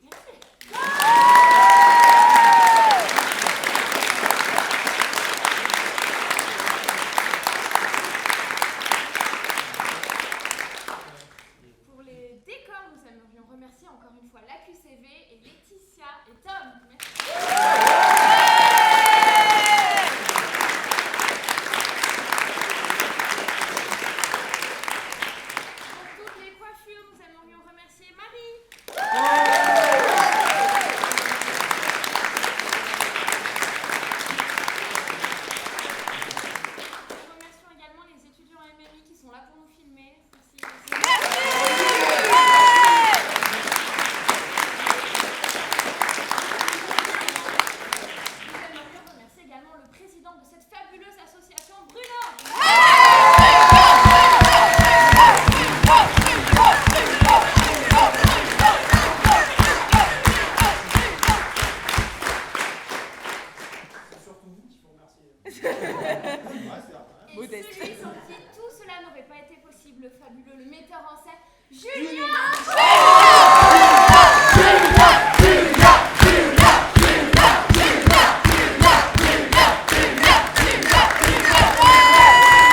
Pour les décors, nous aimerions remercier encore une fois la QCV et Laetitia et Tom. Merci. Pour toutes les coiffures, nous aimerions remercier Marie. Nous remercions également les étudiants MMI qui sont là pour nous filmer. Merci. Nous aimerions remercier également le président de cette fabuleuse association, Bruno. C'est surtout vous qu'il faut remercier. Et Modeste. celui sans qui tout cela n'aurait pas été possible, le fabuleux, le metteur en scène, Julien Julien.